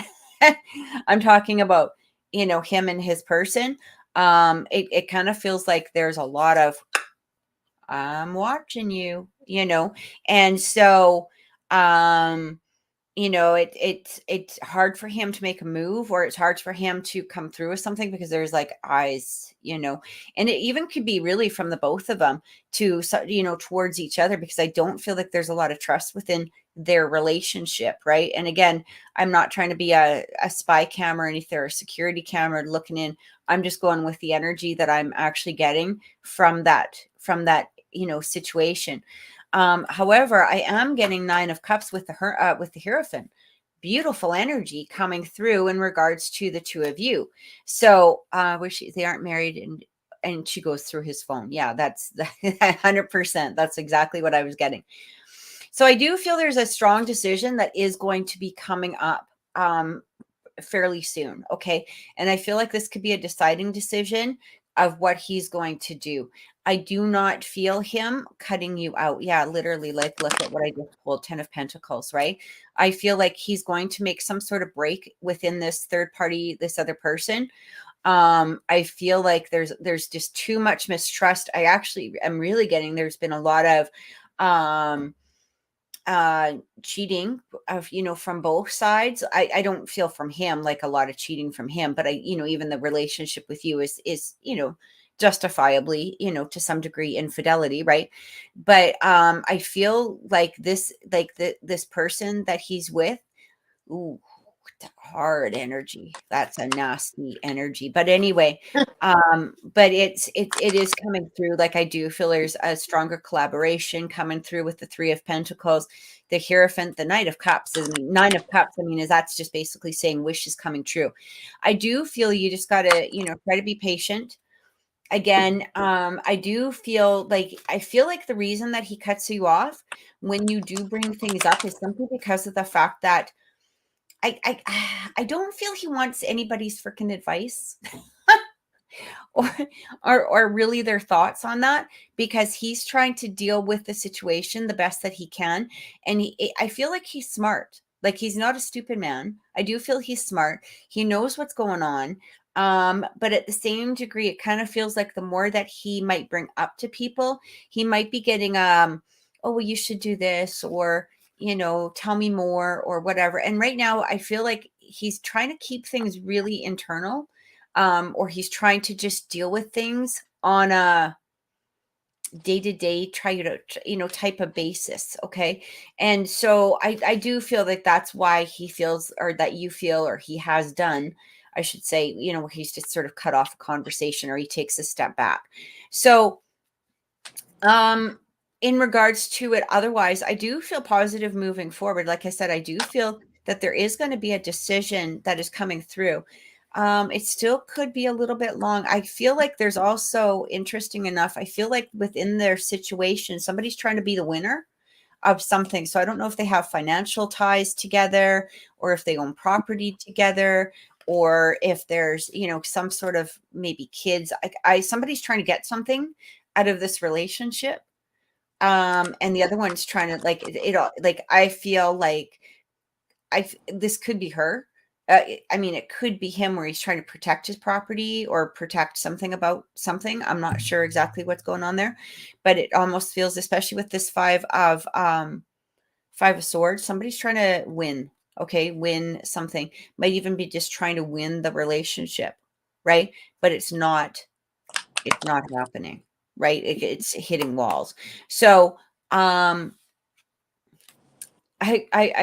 I'm talking about him and his person. It kind of feels like there's a lot of I'm watching you, and so it's hard for him to make a move, or it's hard for him to come through with something, because there's like eyes, and it even could be really from the both of them to, towards each other, because I don't feel like there's a lot of trust within their relationship. Right. And again, I'm not trying to be a spy cam or anything, or a security camera looking in. I'm just going with the energy that I'm actually getting from that situation. However, I am getting 9 of Cups with the Hierophant. Beautiful energy coming through in regards to the two of you. So, they aren't married, and she goes through his phone. Yeah, that's 100%. That's exactly what I was getting. So I do feel there's a strong decision that is going to be coming up fairly soon. Okay. And I feel like this could be a deciding decision of what he's going to do. I do not feel him cutting you out. Yeah, literally, like, look at what I just pulled, 10 of Pentacles, right? I feel like he's going to make some sort of break within this third party, this other person. I feel like there's just too much mistrust. I actually am really getting, there's been a lot of cheating of, from both sides. I don't feel from him like a lot of cheating from him, but even the relationship with you is justifiably, to some degree, infidelity, right? But I feel like this person that he's with, ooh, hard energy. That's a nasty energy. But anyway, but it is coming through. Like, I do feel there's a stronger collaboration coming through with the 3 of Pentacles, the Hierophant, the Knight of Cups, 9 of Cups. I mean, that's just basically saying wish is coming true. I do feel you just gotta, try to be patient. Again, I feel like the reason that he cuts you off when you do bring things up is simply because of the fact that I don't feel he wants anybody's freaking advice or, or really their thoughts on that, because he's trying to deal with the situation the best that he can. And I feel like he's smart. Like, he's not a stupid man. I do feel he's smart. He knows what's going on. But at the same degree, it kind of feels like the more that he might bring up to people, he might be getting, oh, well, you should do this, or, tell me more, or whatever. And right now I feel like he's trying to keep things really internal, or he's trying to just deal with things on a day-to-day type of basis. Okay. And so I do feel that that's why he feels, or that you feel, or he has done, I should say, where he's just sort of cut off a conversation, or he takes a step back. So in regards to it, otherwise, I do feel positive moving forward. Like I said, I do feel that there is going to be a decision that is coming through. It still could be a little bit long. I feel like there's also, interesting enough, I feel like within their situation, somebody's trying to be the winner of something. So I don't know if they have financial ties together, or if they own property together, or if there's, some sort of maybe kids. Somebody's trying to get something out of this relationship. And the other one's trying to, like, like, I feel like this could be her. I mean, it could be him, where he's trying to protect his property or protect something about something. I'm not sure exactly what's going on there, but it almost feels, especially with this five of swords, somebody's trying to win. Okay. Win something. Might even be just trying to win the relationship. Right. But it's not happening. Right. It's hitting walls. So, I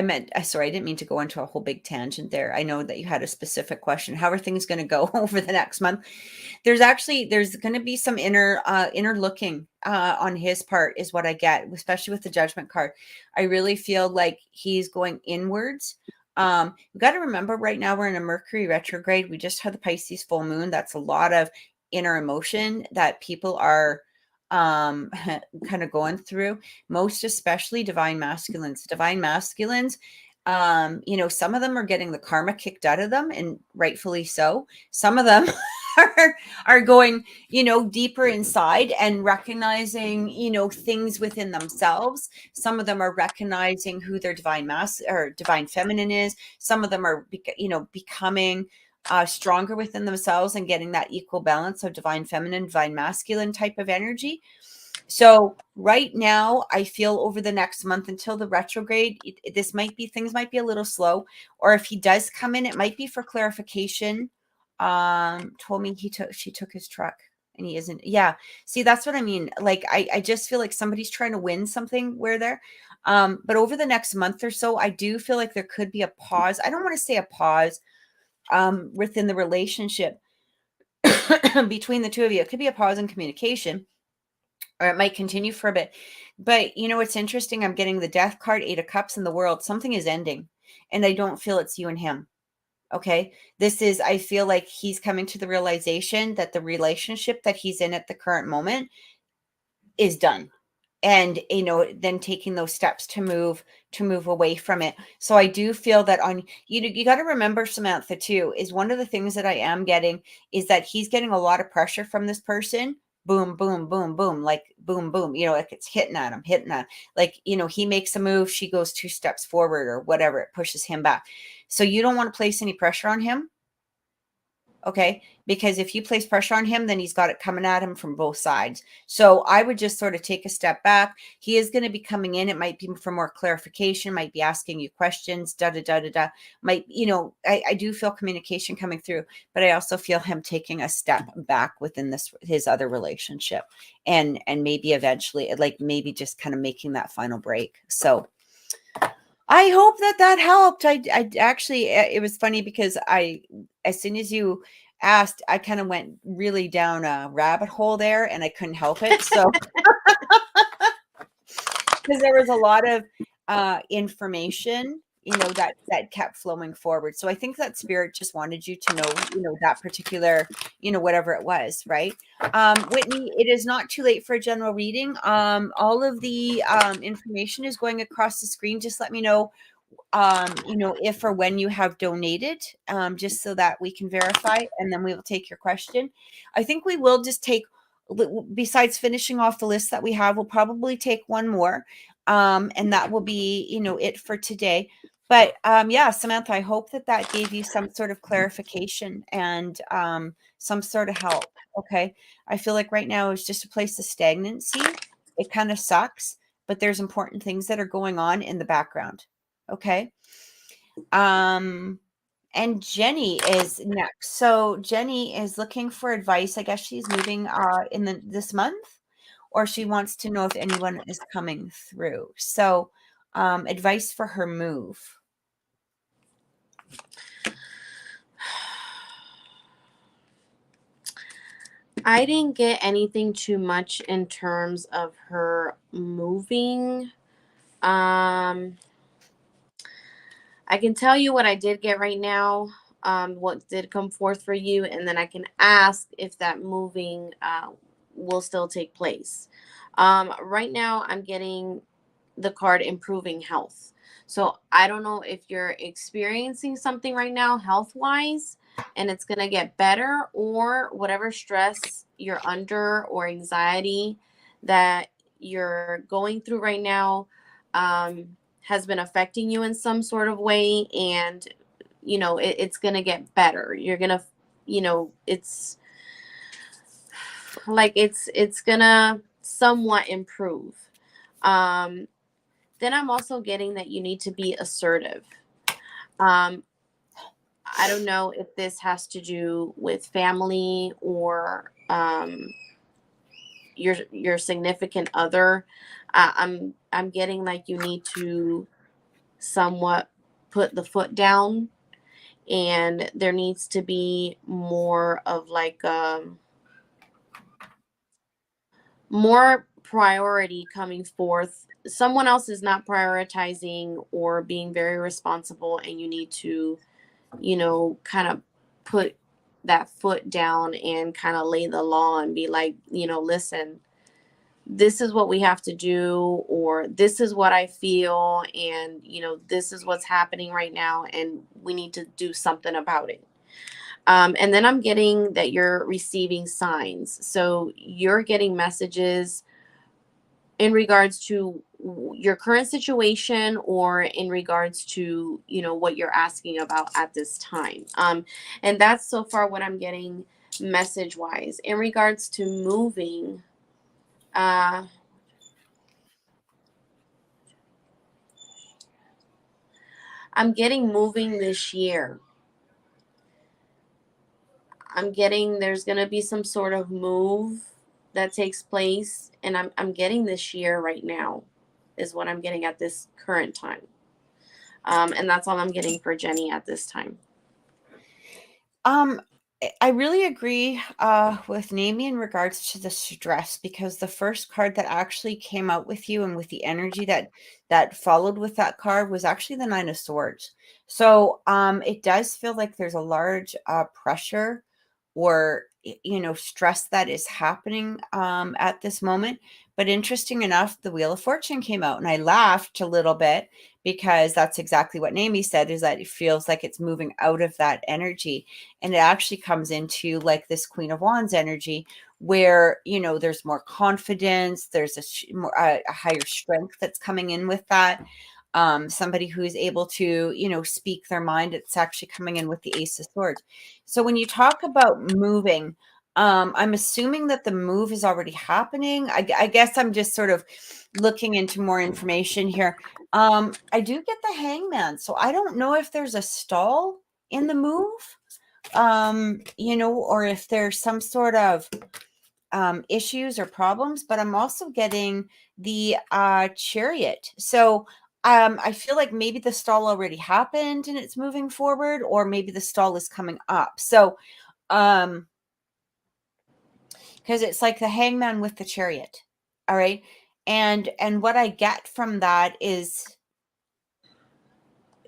meant, sorry, I didn't mean to go into a whole big tangent there. I know that you had a specific question. How are things going to go over the next month? There's going to be some inner looking on his part, is what I get, especially with the Judgment card. I really feel like he's going inwards. You got to remember, right now we're in a Mercury retrograde. We just had the Pisces full moon. That's a lot of inner emotion that people are kind of going through, most especially divine masculines. Some of them are getting the karma kicked out of them, and rightfully so. Some of them are going, deeper inside and recognizing, things within themselves. Some of them are recognizing who their divine or divine feminine is. Some of them are, becoming stronger within themselves and getting that equal balance of divine feminine, divine masculine type of energy. So right now, I feel over the next month until the retrograde, things might be a little slow. Or if he does come in, it might be for clarification. Told me she took his truck and he isn't. Yeah. See, that's what I mean. Like, I just feel like somebody's trying to win something where they're, but over the next month or so, I do feel like there could be a pause. I don't want to say a pause, within the relationship between the two of you. It could be a pause in communication, or it might continue for a bit. But it's interesting. I'm getting the Death card, 8 of Cups in the world. Something is ending, and I don't feel it's you and him. Okay. I feel like he's coming to the realization that the relationship that he's in at the current moment is done. And, then taking those steps to move away from it. So I do feel that you got to remember, Samantha, too, is one of the things that I am getting is that he's getting a lot of pressure from this person. Boom, boom, boom, boom, like boom, boom, like it's hitting at him, like, he makes a move, she goes 2 steps forward or whatever, it pushes him back. So you don't want to place any pressure on him. Okay. Because if you place pressure on him, then he's got it coming at him from both sides. So I would just sort of take a step back. He is going to be coming in. It might be for more clarification, might be asking you questions, might, I do feel communication coming through, but I also feel him taking a step back within his other relationship, and maybe eventually, like, maybe just kind of making that final break. So I hope that helped. I actually, it was funny because as soon as you asked, I kind of went really down a rabbit hole there, and I couldn't help it. So, because there was a lot of information, that kept flowing forward. So I think that spirit just wanted you to know, that particular, whatever it was, right? Whitney, it is not too late for a general reading. All of the information is going across the screen. Just let me know, if or when you have donated, just so that we can verify, and then we will take your question. I think we will just take, besides finishing off the list that we have, we'll probably take one more, and that will be, it for today. But yeah, Samantha, I hope that gave you some sort of clarification and some sort of help. Okay. I feel like right now is just a place of stagnancy. It kind of sucks, but there's important things that are going on in the background. Okay. And Jenny is next. So Jenny is looking for advice. I guess she's moving in this month, or she wants to know if anyone is coming through. So, advice for her move. I didn't get anything too much in terms of her moving. I can tell you what I did get right now, what did come forth for you, and then I can ask if that moving will still take place. Right now, I'm getting the card improving health. So I don't know if you're experiencing something right now health wise and it's going to get better, or whatever stress you're under or anxiety that you're going through right now has been affecting you in some sort of way. And, it's going to get better. You're going to, it's like it's going to somewhat improve. Then I'm also getting that you need to be assertive. Um, I don't know if this has to do with family or your significant other. I'm getting like you need to somewhat put the foot down, and there needs to be more of like more priority coming forth. Someone else is not prioritizing or being very responsible, and you need to, kind of put that foot down and kind of lay the law and be like, listen, this is what we have to do, or this is what I feel, and this is what's happening right now, and we need to do something about it. And then I'm getting that you're receiving signs. So you're getting messages in regards to your current situation, or in regards to, what you're asking about at this time. And that's so far what I'm getting message wise. In regards to moving, I'm getting moving this year. I'm getting there's going to be some sort of move that takes place, and I'm getting this year right now is what I'm getting at this current time. And that's all I'm getting for Jenny at this time. I really agree with Naomi in regards to the stress, because the first card that actually came out with you and with the energy that followed with that card was actually the Nine of Swords. So it does feel like there's a large pressure or stress that is happening at this moment. But interesting enough, the Wheel of Fortune came out, and I laughed a little bit, because that's exactly what Naomi said, is that it feels like it's moving out of that energy, and it actually comes into like this Queen of Wands energy, where there's more confidence, there's a higher strength that's coming in with that. Somebody who is able to speak their mind. It's actually coming in with the Ace of Swords. So when you talk about moving, I'm assuming that the move is already happening. I guess I'm just sort of looking into more information here. I do get the Hangman, so I don't know if there's a stall in the move, or if there's some sort of issues or problems, but I'm also getting the Chariot. So I feel like maybe the stall already happened and it's moving forward, or maybe the stall is coming up. So, because it's like the Hangman with the Chariot. All right. And what I get from that is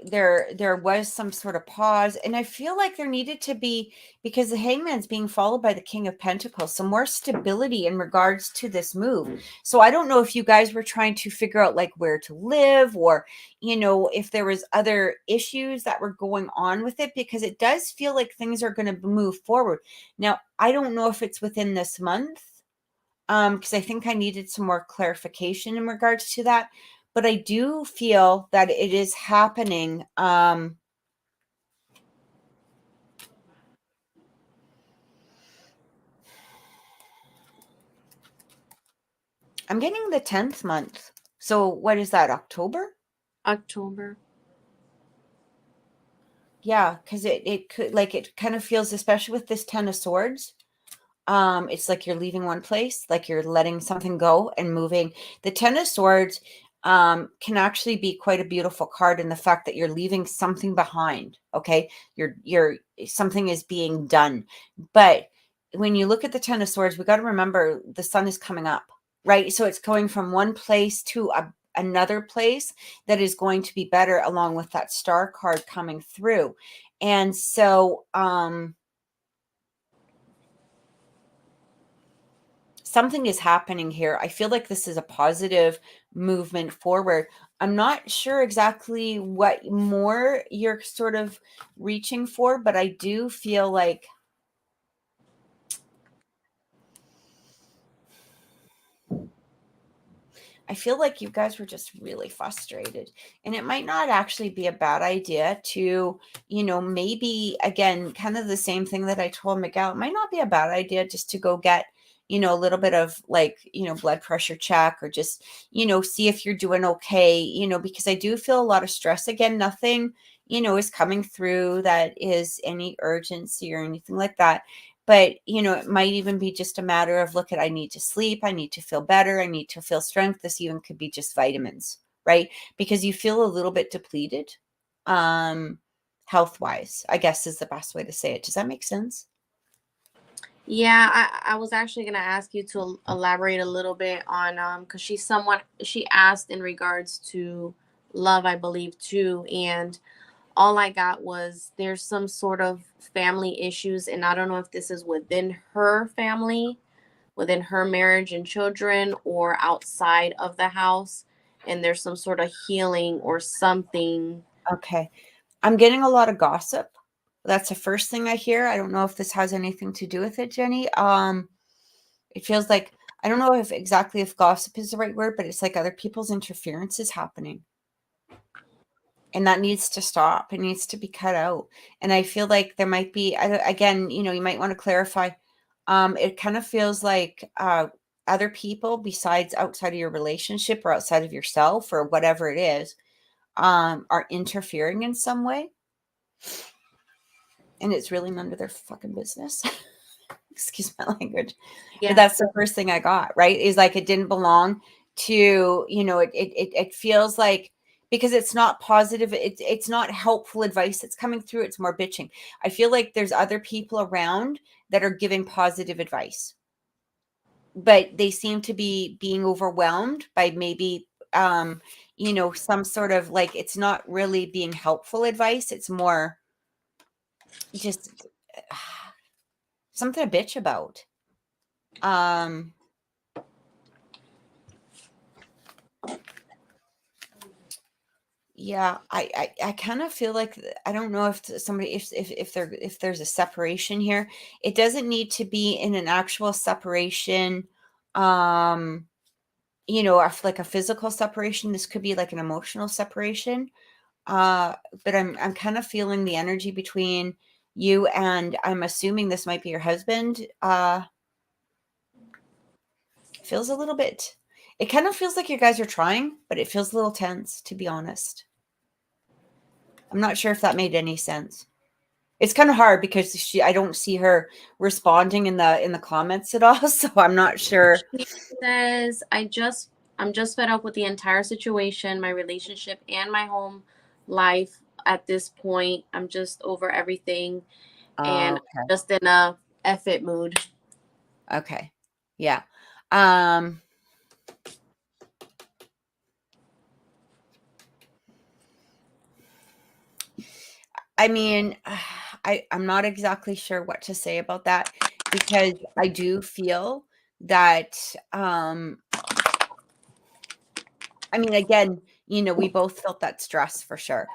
there was some sort of pause, and I feel like there needed to be, because the Hangman's being followed by the King of Pentacles, some more stability in regards to this move. So I don't know if you guys were trying to figure out like where to live, or if there was other issues that were going on with it, because it does feel like things are going to move forward. Now I don't know if it's within this month, because I think I needed some more clarification in regards to that. But I do feel that it is happening. I'm getting the 10th month. So what is that, October? October. Yeah, because it could, like, it kind of feels, especially with this 10 of Swords, It's like you're leaving one place, like you're letting something go and moving. The Ten of Swords can actually be quite a beautiful card in the fact that you're leaving something behind. Okay. You're something is being done. But when you look at the Ten of Swords, we got to remember the sun is coming up, right? So it's going from one place to another place that is going to be better, along with that star card coming through. And so, something is happening here. I feel like this is a positive movement forward. I'm not sure exactly what more you're sort of reaching for, but I do feel like you guys were just really frustrated, and it might not actually be a bad idea to, maybe again, kind of the same thing that I told Miguel. It might not be a bad idea just to go get, a little bit of like, blood pressure check, or just, see if you're doing okay, because I do feel a lot of stress. Again, nothing, is coming through that is any urgency or anything like that. But, it might even be just a matter of, look, I need to sleep. I need to feel better. I need to feel strength. This even could be just vitamins, right? Because you feel a little bit depleted, health-wise, I guess is the best way to say it. Does that make sense? Yeah, I was actually going to ask you to elaborate a little bit on because she asked in regards to love, I believe, too. And all I got was there's some sort of family issues, and I don't know if this is within her family, within her marriage and children, or outside of the house, and there's some sort of healing or something. Okay. I'm getting a lot of gossip. That's the first thing I hear. I don't know if this has anything to do with it, Jenny. It feels like, I don't know if gossip is the right word, but it's like other people's interference is happening. And that needs to stop. It needs to be cut out. And I feel like there might be, again, you might want to clarify. It kind of feels like other people besides outside of your relationship or outside of yourself or whatever it is, are interfering in some way. And it's really none of their fucking business. Excuse my language. Yeah. But that's the first thing I got, right? Is like, it didn't belong to, it feels like, because it's not positive, it's not helpful advice that's coming through, it's more bitching. I feel like there's other people around that are giving positive advice, but they seem to be being overwhelmed by maybe some sort of, like, it's not really being helpful advice, it's more just something to bitch about. Yeah, I kind of feel like, I don't know if somebody, if there's a separation here. It doesn't need to be in an actual separation, like a physical separation. This could be like an emotional separation. But I'm kind of feeling the energy between you and, I'm assuming this might be your husband. Feels a little bit. It kind of feels like you guys are trying, but it feels a little tense, to be honest. I'm not sure if that made any sense. It's kind of hard because I don't see her responding in the comments at all, so I'm not sure. She says, I'm just fed up with the entire situation, my relationship and my home life at this point. I'm just over everything and Okay. just in a F it mood. Okay. Yeah. I mean, I'm not exactly sure what to say about that, because I do feel that, I mean, again, we both felt that stress for sure.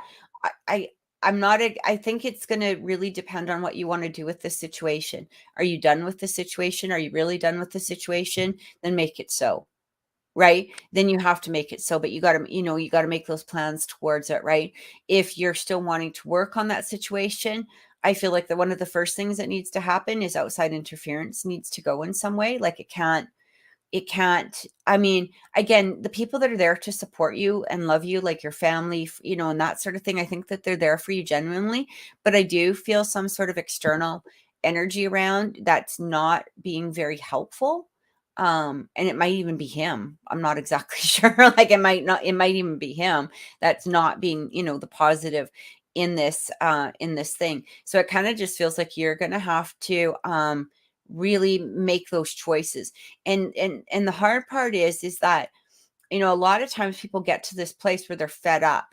I, I I'm not, I think it's going to really depend on what you want to do with this situation. Are you done with the situation? Are you really done with the situation? Then make it so. Right? Then you have to make it so, but you got to make those plans towards it, right? If you're still wanting to work on that situation, I feel like one of the first things that needs to happen is outside interference needs to go in some way. Like, it can't, I mean, again, the people that are there to support you and love you, like your family, and that sort of thing, I think that they're there for you genuinely. But I do feel some sort of external energy around that's not being very helpful. And it might even be him. I'm not exactly sure. Like it might even be him that's not being, the positive in this thing. So it kind of just feels like you're gonna have to really make those choices. And the hard part is that, a lot of times people get to this place where they're fed up,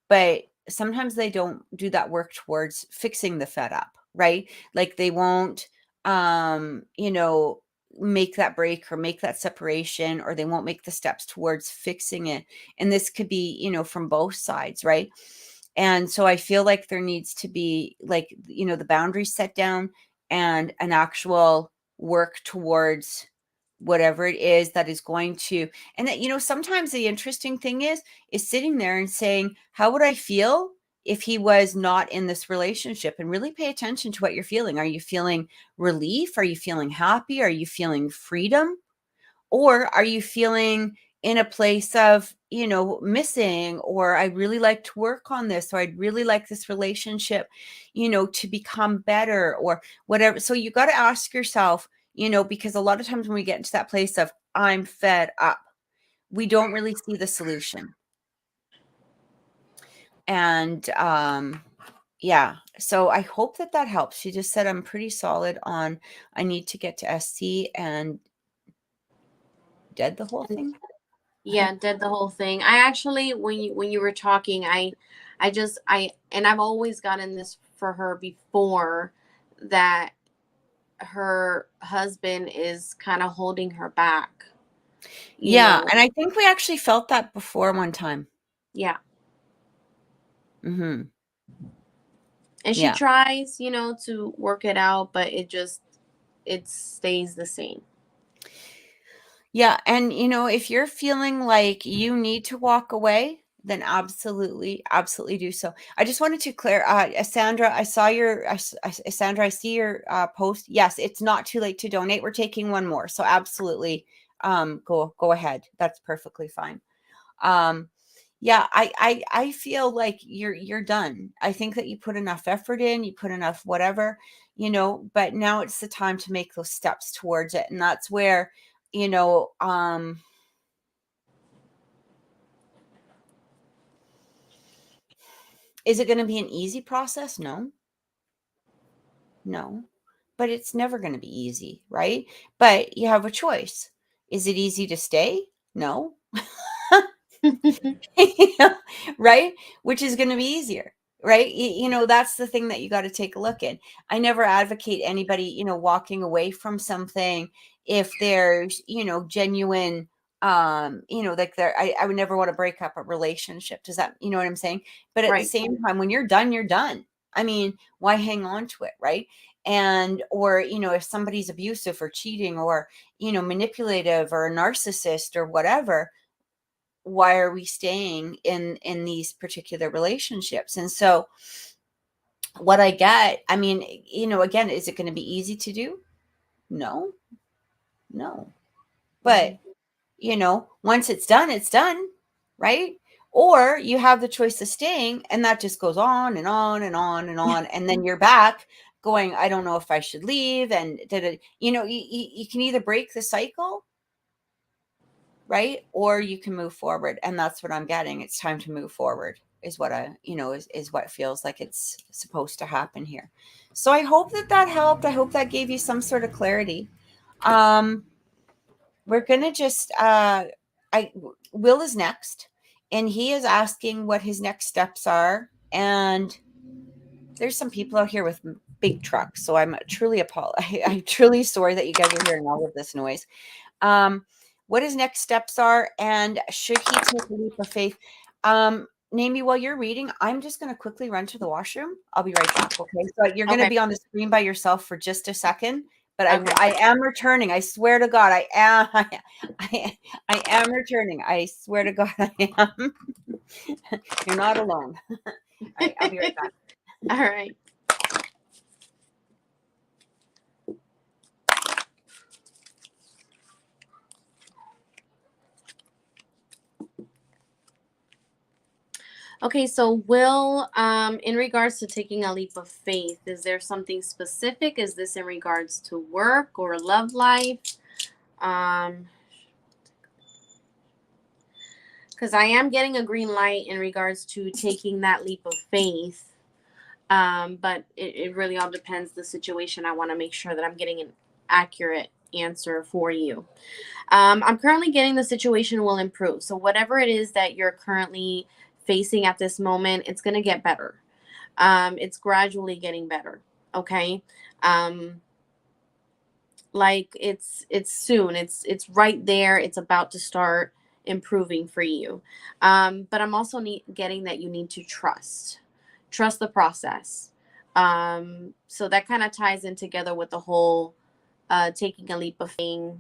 but sometimes they don't do that work towards fixing the fed up, right? Like they won't, make that break or make that separation, or they won't make the steps towards fixing it. And this could be, from both sides, right? And so I feel like there needs to be, like, the boundaries set down and an actual work towards whatever it is that is going to. And that, sometimes the interesting thing is sitting there and saying, how would I feel if he was not in this relationship? And really pay attention to what you're feeling. Are you feeling relief? Are you feeling happy? Are you feeling freedom? Or are you feeling in a place of, missing, or I really like to work on this, or I'd really like this relationship, to become better, or whatever. So you got to ask yourself, because a lot of times when we get into that place of I'm fed up, we don't really see the solution. And yeah, so I hope that helps. She just said I'm pretty solid on I need to get to SC and dead the whole thing. Yeah, did the whole thing. I actually, when you were talking, and I've always gotten this for her before, that her husband is kind of holding her back. Yeah, and I think we actually felt that before one time. Yeah. Mhm. And she Yeah. tries, to work it out, but it stays the same. Yeah, and, if you're feeling like you need to walk away, then absolutely, absolutely do so. I just wanted to clear, Sandra, I saw your, Sandra, I see your post. Yes, it's not too late to donate. We're taking one more, so absolutely, go ahead. That's perfectly fine. Um, yeah, I feel like you're done. I think that you put enough effort in, you put enough whatever, but now it's the time to make those steps towards it. And that's where, you know, um, is it going to be an easy process? No, no, but it's never going to be easy, right? But you have a choice. Is it easy to stay? No. Right? Which is going to be easier, right? That's the thing that you got to take a look at. I never advocate anybody, walking away from something if there's, genuine, like I would never want to break up a relationship. Does that, you know what I'm saying? But at the Right. same time, when you're done, you're done. I mean, why hang on to it, right? And, or, if somebody's abusive or cheating or, manipulative or a narcissist or whatever, why are we staying in these particular relationships? And so what I get, I mean, again, is it going to be easy to do? No, no. But, Mhm. once it's done, right? Or you have the choice of staying, and that just goes on and on and on and on, and then you're back going, I don't know if I should leave. And you can either break the cycle, right? Or you can move forward. And that's what I'm getting. It's time to move forward is what is what feels like it's supposed to happen here. So I hope that helped. I hope that gave you some sort of clarity. Um, we're going to just, Will is next, and he is asking what his next steps are. And there's some people out here with big trucks. So I'm truly I'm truly sorry that you guys are hearing all of this noise. What his next steps are, and should he take a leap of faith. Namie, while you're reading, I'm just going to quickly run to the washroom. I'll be right back. Okay. So you're going to Okay. be on the screen by yourself for just a second, but Okay. I am returning. I swear to God, I am. I am returning. I swear to God, I am. You're not alone. All right. I'll be right back. All right. Okay, so Will, in regards to taking a leap of faith, is there something specific? Is this in regards to work or love life? Because I am getting a green light in regards to taking that leap of faith. But it really all depends the situation. I want to make sure that I'm getting an accurate answer for you. I'm currently getting the situation will improve. So whatever it is that you're currently facing at this moment, it's going to get better. It's gradually getting better. Okay. Like it's soon. It's right there. It's about to start improving for you. But I'm also getting that you need to trust the process. So that kind of ties in together with the whole taking a leap of faith.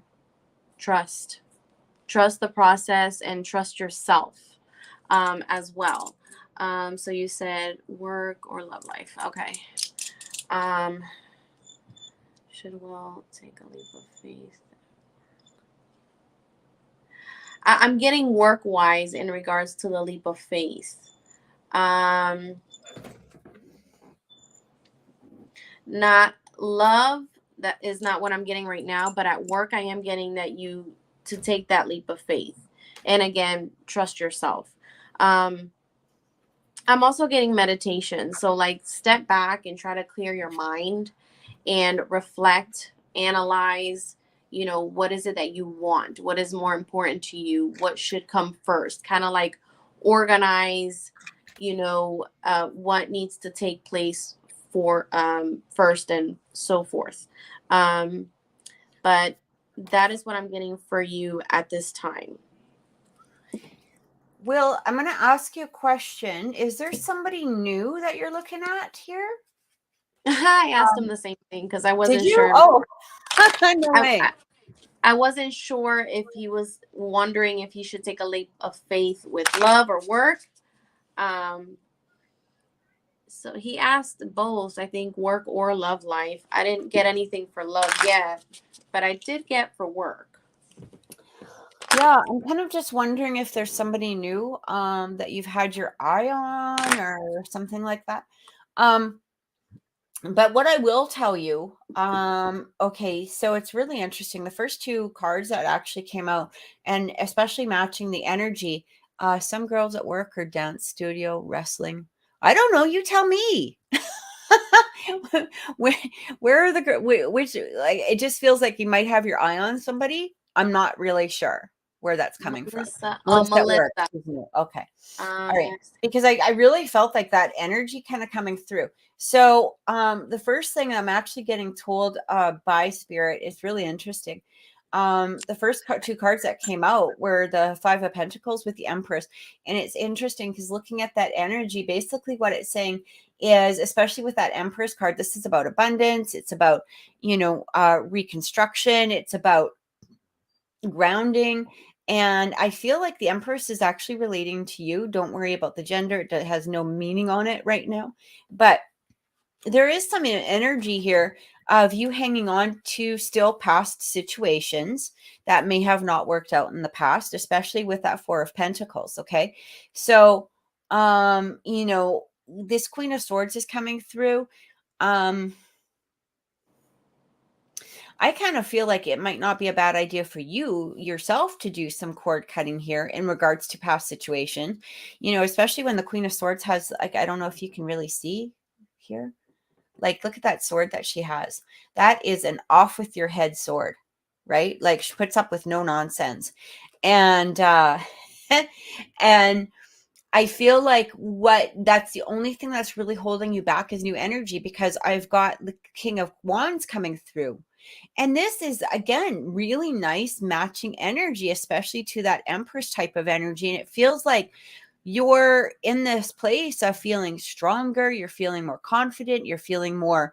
Trust the process and trust yourself as well. So you said work or love life. Okay. Should Will take a leap of faith? I'm getting work wise in regards to the leap of faith. Not love, that is not what I'm getting right now, but at work I am getting that you to take that leap of faith. And again, trust yourself. I'm also getting meditation. So like step back and try to clear your mind and reflect, analyze, what is it that you want? What is more important to you? What should come first? Kind of like organize, what needs to take place for first and so forth. But that is what I'm getting for you at this time. Will, I'm going to ask you a question. Is there somebody new that you're looking at here? I asked him the same thing because I wasn't Did you? sure. Oh, no way. I wasn't sure if he was wondering if he should take a leap of faith with love or work. So he asked both, I think, work or love life. I didn't get anything for love yet, but I did get for work. Yeah, I'm kind of just wondering if there's somebody new that you've had your eye on or something like that. But what I will tell you, okay, so it's really interesting. The first two cards that actually came out, and especially matching the energy, some girls at work are dance studio, wrestling. I don't know. You tell me. where, where are the which like it just feels like you might have your eye on somebody. I'm not really sure where that's coming from. Melissa. Oh, Melissa at work. Melissa. Okay. All right. Because I really felt like that energy kind of coming through. So the first thing I'm actually getting told by Spirit is really interesting. The first two cards that came out were the Five of Pentacles with the Empress. And it's interesting because looking at that energy, basically what it's saying is, especially with that Empress card, this is about abundance. It's about, reconstruction. It's about grounding. And I feel like the Empress is actually relating to you. Don't worry about the gender. It has no meaning on it right now. But there is some energy here of you hanging on to still past situations that may have not worked out in the past, especially with that Four of Pentacles. Okay. So, this Queen of Swords is coming through. I kind of feel like it might not be a bad idea for you yourself to do some cord cutting here in regards to past situation, especially when the Queen of Swords has, like, I don't know if you can really see here. Like, look at that sword that she has. That is an off with your head sword, right? Like, she puts up with no nonsense. And, and I feel like that's the only thing that's really holding you back is new energy, because I've got the King of Wands coming through. And this is, again, really nice matching energy, especially to that Empress type of energy. And it feels like you're in this place of feeling stronger. You're feeling more confident. You're feeling more,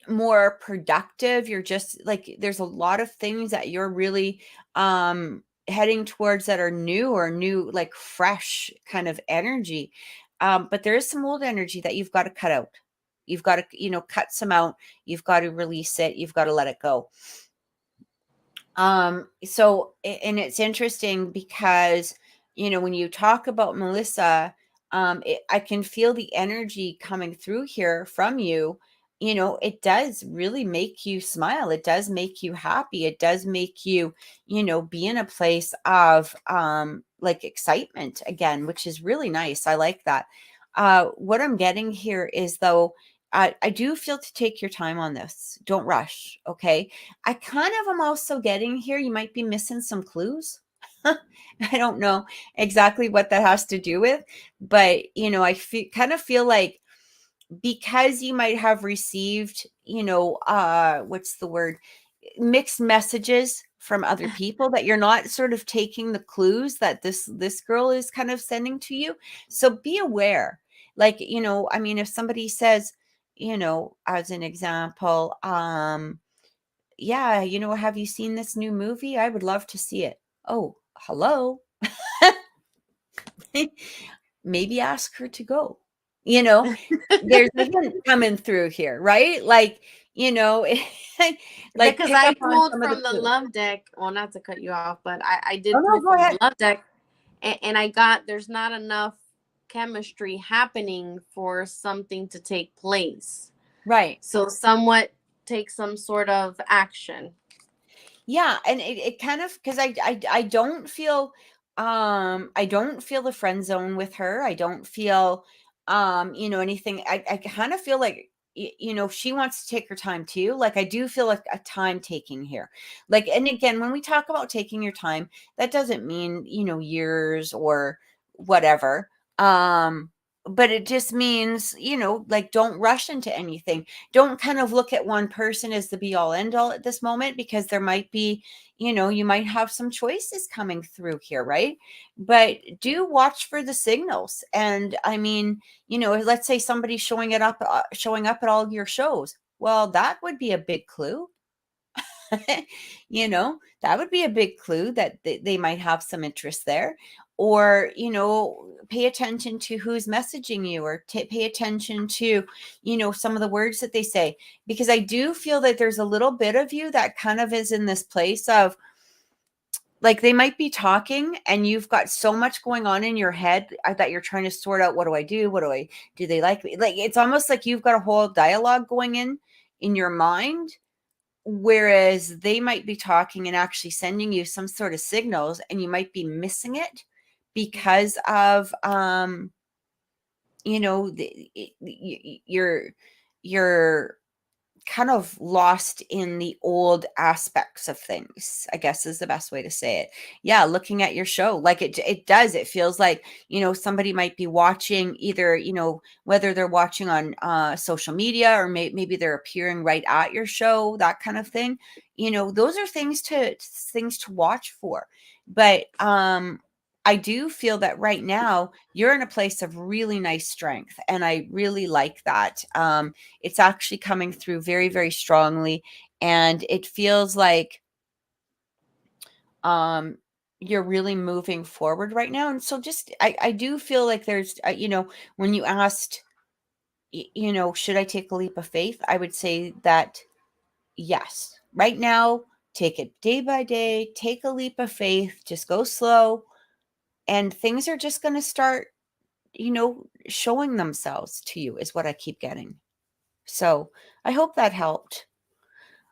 more productive. You're just like, there's a lot of things that you're really heading towards that are new, like fresh kind of energy. But there is some old energy that you've got to cut out. You've got to, cut some out. You've got to release it. You've got to let it go. So, and it's interesting because when you talk about Melissa, I can feel the energy coming through here from you. It does really make you smile. It does make you happy. It does make you, be in a place of like excitement again, which is really nice. I like that. What I'm getting here is though, I do feel to take your time on this. Don't rush. Okay. I kind of am also getting here. You might be missing some clues. I don't know exactly what that has to do with, but I kind of feel like because you might have received, what's the word? Mixed messages from other people, that you're not sort of taking the clues that this girl is kind of sending to you. So be aware. Like, I mean, if somebody says, as an example, yeah, have you seen this new movie? I would love to see it. Oh, hello. Maybe ask her to go. There's a hint coming through here, right? Like, like Because pick I up on pulled some of the from the clues. love deck. Well, not to cut you off, but I Oh did no, pull go from ahead. the love deck, and I got there's not enough chemistry happening for something to take place. Right. So somewhat take some sort of action. Yeah, and it kind of, because I don't feel I don't feel the friend zone with her. I don't feel anything. I kind of feel like she wants to take her time too. Like I do feel like a time taking here. Like, and again, when we talk about taking your time, that doesn't mean years or whatever. But it just means, like, don't rush into anything. Don't kind of look at one person as the be all end all at this moment, because there might be, you might have some choices coming through here, right? But do watch for the signals. And I mean, let's say somebody's showing up at all your shows. Well, that would be a big clue. That would be a big clue that they might have some interest there. Or pay attention to who's messaging you, or pay attention to some of the words that they say, because I do feel that there's a little bit of you that kind of is in this place of, like, they might be talking and you've got so much going on in your head that you're trying to sort out, what do I do, do they like me? Like, it's almost like you've got a whole dialogue going in your mind, whereas they might be talking and actually sending you some sort of signals, and you might be missing it because of you're kind of lost in the old aspects of things, I guess is the best way to say it. Yeah, looking at your show, like it feels like, somebody might be watching, either, whether they're watching on social media, or maybe they're appearing right at your show, that kind of thing. Those are things to watch for. But I do feel that right now you're in a place of really nice strength, and I really like that. It's actually coming through very, very strongly, and it feels like um, you're really moving forward right now. And so, just I do feel like there's when you asked, should I take a leap of faith? I would say that yes. Right now, take it day by day. Take a leap of faith. Just go slow, and things are just going to start showing themselves to you, is what I keep getting. So I hope that helped.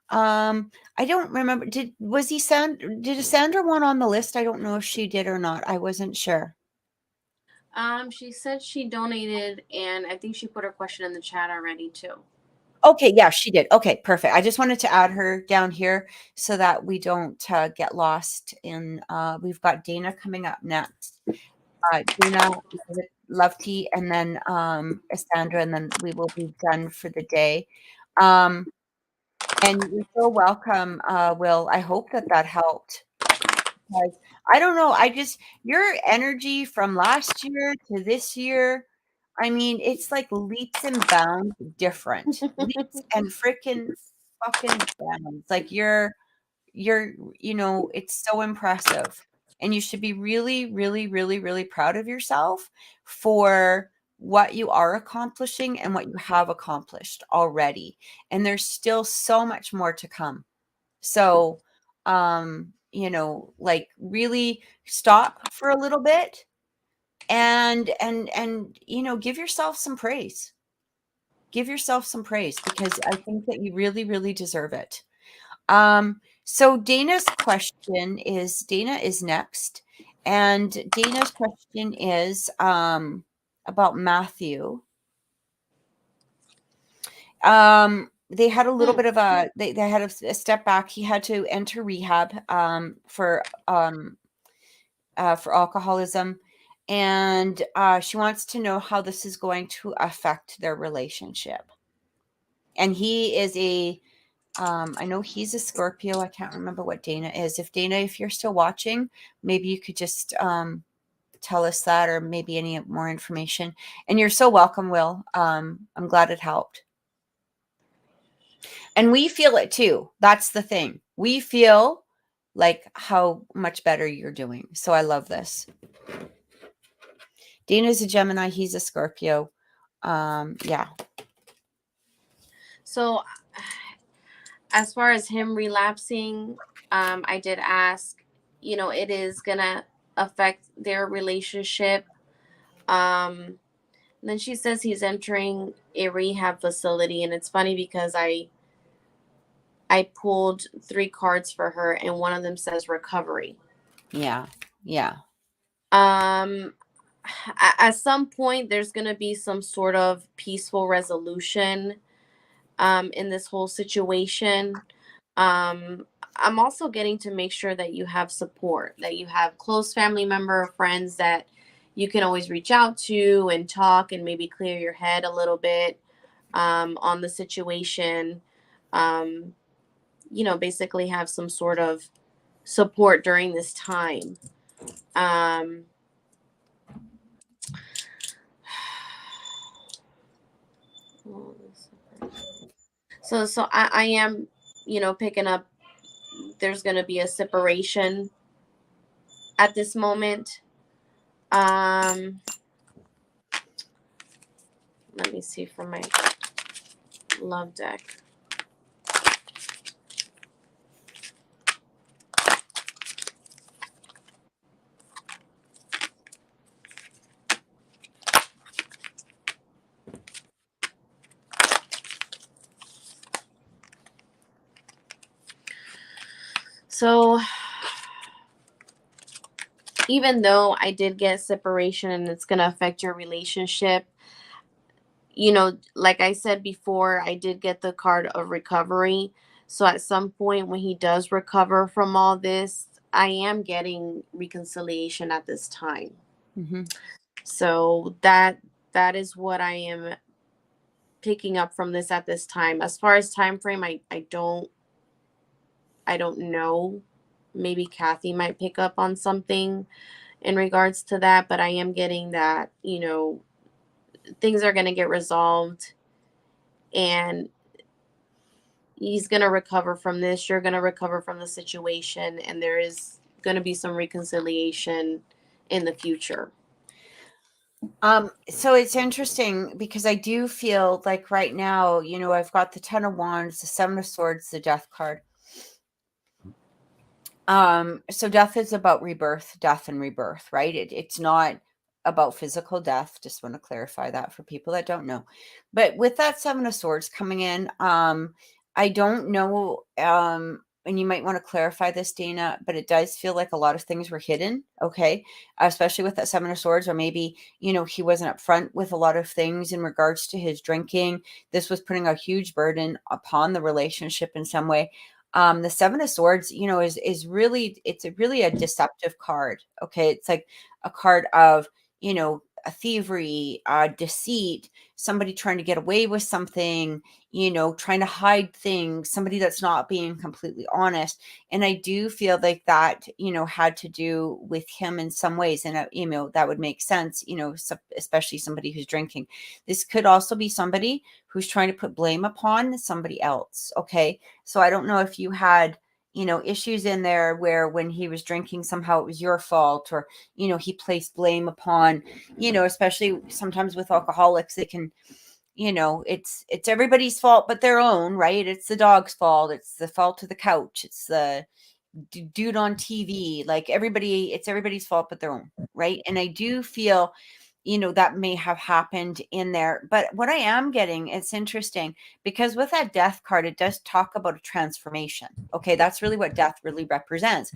I don't remember. Did Sandra want on the list? I don't know if she did or not. I wasn't sure. She said she donated, and I think she put her question in the chat already too. Okay, yeah, she did. Okay, perfect. I just wanted to add her down here so that we don't get lost in. We've got Dana coming up next. Dana, Lefty, and then Sandra, and then we will be done for the day. And you're so welcome, Will. I hope that helped. Because I don't know, your energy from last year to this year, I mean, it's like leaps and bounds different. Leaps and freaking fucking bounds. Like it's so impressive. And you should be really, really, really, really proud of yourself for what you are accomplishing and what you have accomplished already. And there's still so much more to come. So, like really stop for a little bit and give yourself some praise. Give yourself some praise because I think that you really, really deserve it. So Dana is next. And Dana's question is about Matthew. They had a little bit of they had a step back. He had to enter rehab for alcoholism. And she wants to know how this is going to affect their relationship. And he is I know he's a Scorpio. I can't remember what Dana is. Dana, if you're still watching, maybe you could just tell us that, or maybe any more information. And you're so welcome, Will. I'm glad it helped. And we feel it too. That's the thing. We feel like how much better you're doing. So I love this. Dana's a Gemini. He's a Scorpio. Yeah. So as far as him relapsing, I did ask, it is going to affect their relationship. Then she says he's entering a rehab facility. And it's funny because I pulled 3 cards for her and one of them says recovery. Yeah. Yeah. At some point there's going to be some sort of peaceful resolution in this whole situation. I'm also getting to make sure that you have support, that you have close family member or friends that you can always reach out to and talk and maybe clear your head a little bit on the situation. Basically have some sort of support during this time. So I am, picking up, there's going to be a separation at this moment. Let me see from my love deck. So even though I did get separation and it's going to affect your relationship, like I said before, I did get the card of recovery. So at some point when he does recover from all this, I am getting reconciliation at this time. Mm-hmm. So that is what I am picking up from this at this time. As far as time frame, I don't know. Maybe Kathy might pick up on something in regards to that, but I am getting that, things are going to get resolved and he's going to recover from this. You're going to recover from the situation, and there is going to be some reconciliation in the future. So it's interesting because I do feel like right now, I've got the 10 of Wands, the 7 of Swords, the Death card. So death is about death and rebirth, right? It's not about physical death. Just want to clarify that for people that don't know. But with that 7 of Swords coming in, I don't know, and you might want to clarify this, Dana, but it does feel like a lot of things were hidden, okay? Especially with that 7 of Swords, or maybe, he wasn't upfront with a lot of things in regards to his drinking. This was putting a huge burden upon the relationship in some way. The 7 of Swords, is really, it's really a deceptive card, okay? It's like a card of, a thievery, deceit, somebody trying to get away with something, trying to hide things, somebody that's not being completely honest. And I do feel like that, had to do with him in some ways. And, that would make sense, especially somebody who's drinking. This could also be somebody who's trying to put blame upon somebody else. Okay. So I don't know if you had, issues in there where when he was drinking, somehow it was your fault, or, he placed blame upon, especially sometimes with alcoholics, they can, it's everybody's fault but their own, right? It's the dog's fault. It's the fault of the couch. It's the, dude on TV, like it's everybody's fault but their own, right? And I do feel, that may have happened in there. But what I am getting, it's interesting because with that death card, it does talk about a transformation. Okay, that's really what death really represents.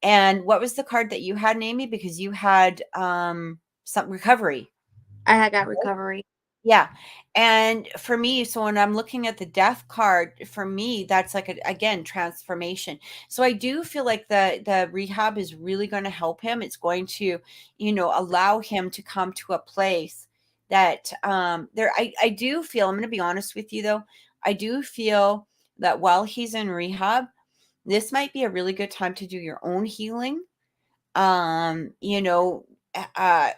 And what was the card that you had, Amy? Because you had some recovery. I had got recovery. Yeah. And for me, so when I'm looking at the death card, for me, that's like again, transformation. So I do feel like the rehab is really going to help him. It's going to, allow him to come to a place that I do feel, I'm going to be honest with you though, I do feel that while he's in rehab, this might be a really good time to do your own healing. um you know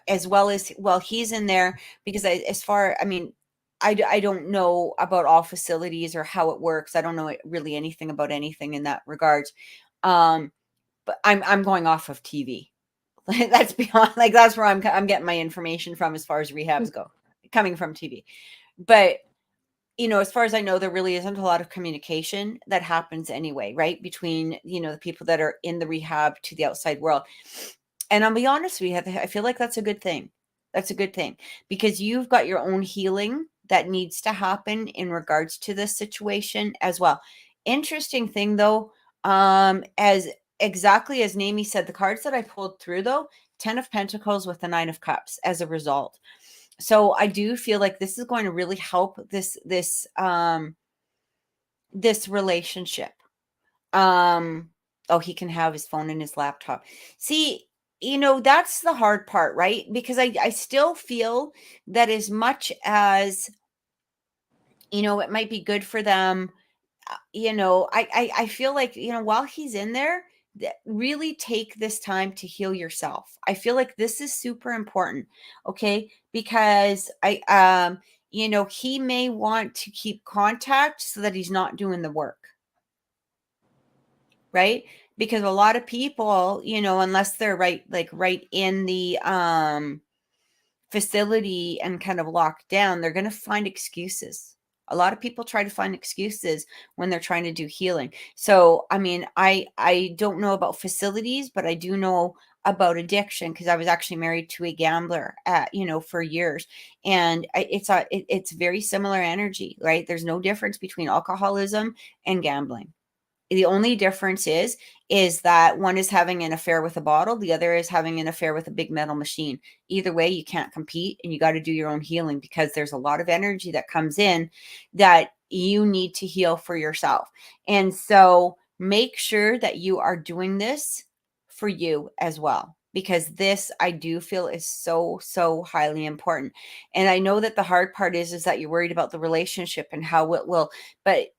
as well as while he's in there, because I mean, I don't know about all facilities or how it works. I don't know really anything about anything in that regards. But I'm going off of TV. That's beyond, like, that's where I'm getting my information from as far as rehabs go, coming from TV. But as far as I know, there really isn't a lot of communication that happens anyway, right? Between, the people that are in the rehab to the outside world. And I'll be honest with you, I feel like that's a good thing. That's a good thing because you've got your own healing that needs to happen in regards to this situation as well. Interesting thing though, as exactly as Namie said, the cards that I pulled through though, 10 of Pentacles with the 9 of Cups as a result. So I do feel like this is going to really help this relationship. Oh, he can have his phone and his laptop. See, that's the hard part, right? Because I still feel that as much as, it might be good for them, I feel like, while he's in there, really take this time to heal yourself. I feel like this is super important, okay? Because he may want to keep contact so that he's not doing the work, right? Because a lot of people, unless they're right in the facility and kind of locked down, they're going to find excuses. A lot of people try to find excuses when they're trying to do healing. So, I mean, I don't know about facilities, but I do know about addiction because I was actually married to a gambler for years. And it's very similar energy, right? There's no difference between alcoholism and gambling. The only difference is that one is having an affair with a bottle, the other is having an affair with a big metal machine. Either way, you can't compete and you got to do your own healing because there's a lot of energy that comes in that you need to heal for yourself. And so make sure that you are doing this for you as well, because this I do feel is so highly important. And I know that the hard part is that you're worried about the relationship and how it will, but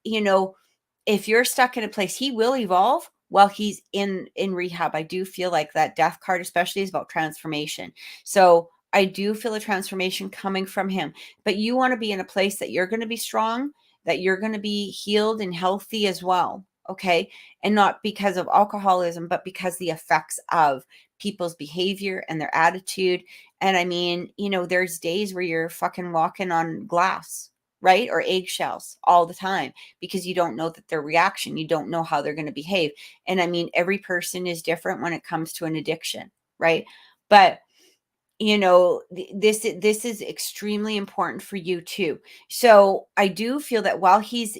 if you're stuck in a place, he will evolve while he's in rehab. I do feel like that death card especially is about transformation. So I do feel a transformation coming from him, but you want to be in a place that you're going to be strong, that you're going to be healed and healthy as well. Okay. And not because of alcoholism, but because the effects of people's behavior and their attitude. And I mean, there's days where you're fucking walking on glass, right? Or eggshells all the time because you don't know that their reaction, you don't know how they're going to behave. And I mean, every person is different when it comes to an addiction, right? But this is extremely important for you too. So I do feel that while he's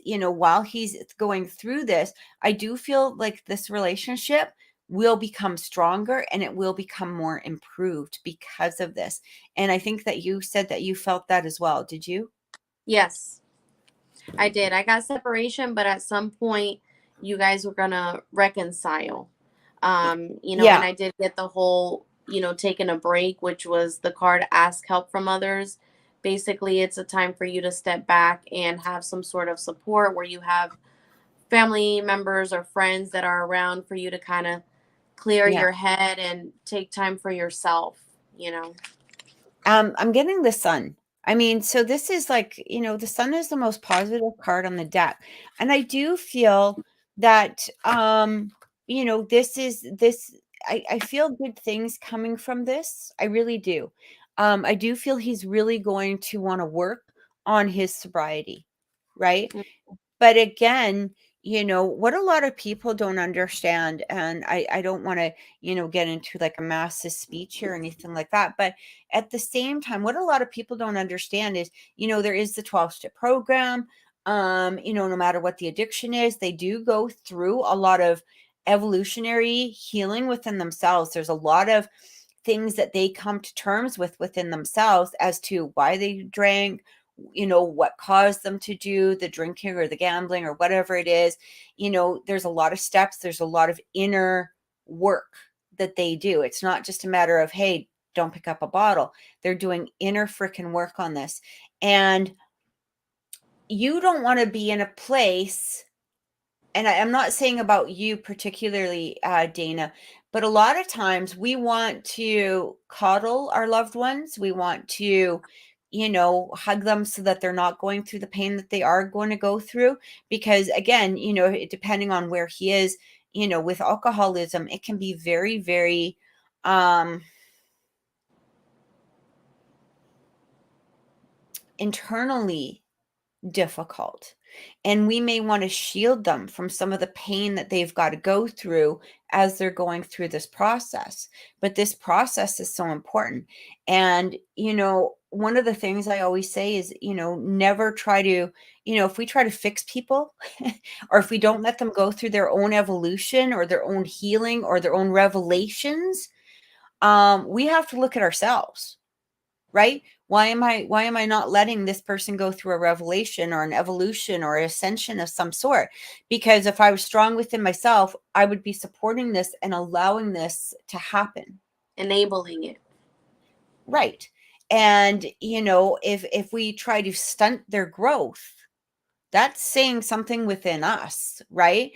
going through this, I do feel like this relationship will become stronger and it will become more improved because of this. And I think that you said that you felt that as well. Did you? Yes, I did. I got separation, but at some point you guys were gonna reconcile. And Yeah. I did get the whole, taking a break, which was the card ask help from others. Basically, it's a time for you to step back and have some sort of support where you have family members or friends that are around for you to kind of clear Yeah. your head and take time for yourself. I'm getting the sun. I mean, so this is like, the sun is the most positive card on the deck. And I do feel that, I feel good things coming from this. I really do. I do feel he's really going to want to work on his sobriety, right? Mm. But again, what a lot of people don't understand, and I don't want to, get into like a massive speech here or anything like that. But at the same time, what a lot of people don't understand is, there is the 12-step program. No matter what the addiction is, they do go through a lot of evolutionary healing within themselves. There's a lot of things that they come to terms with within themselves as to why they drank, what caused them to do the drinking or the gambling or whatever it is. There's a lot of steps, there's a lot of inner work that they do. It's not just a matter of, hey, don't pick up a bottle. They're doing inner freaking work on this. And you don't want to be in a place, and I'm not saying about you particularly, Dana, but a lot of times we want to coddle our loved ones. We want to, hug them so that they're not going through the pain that they are going to go through. Because again, depending on where he is, with alcoholism, it can be very, very, internally difficult, and we may want to shield them from some of the pain that they've got to go through as they're going through this process. But this process is so important. And one of the things I always say is, never try to, if we try to fix people or if we don't let them go through their own evolution or their own healing or their own revelations, we have to look at ourselves, right? Why am I not letting this person go through a revelation or an evolution or ascension of some sort? Because if I was strong within myself, I would be supporting this and allowing this to happen, enabling it. right? And if we try to stunt their growth, that's saying something within us, right?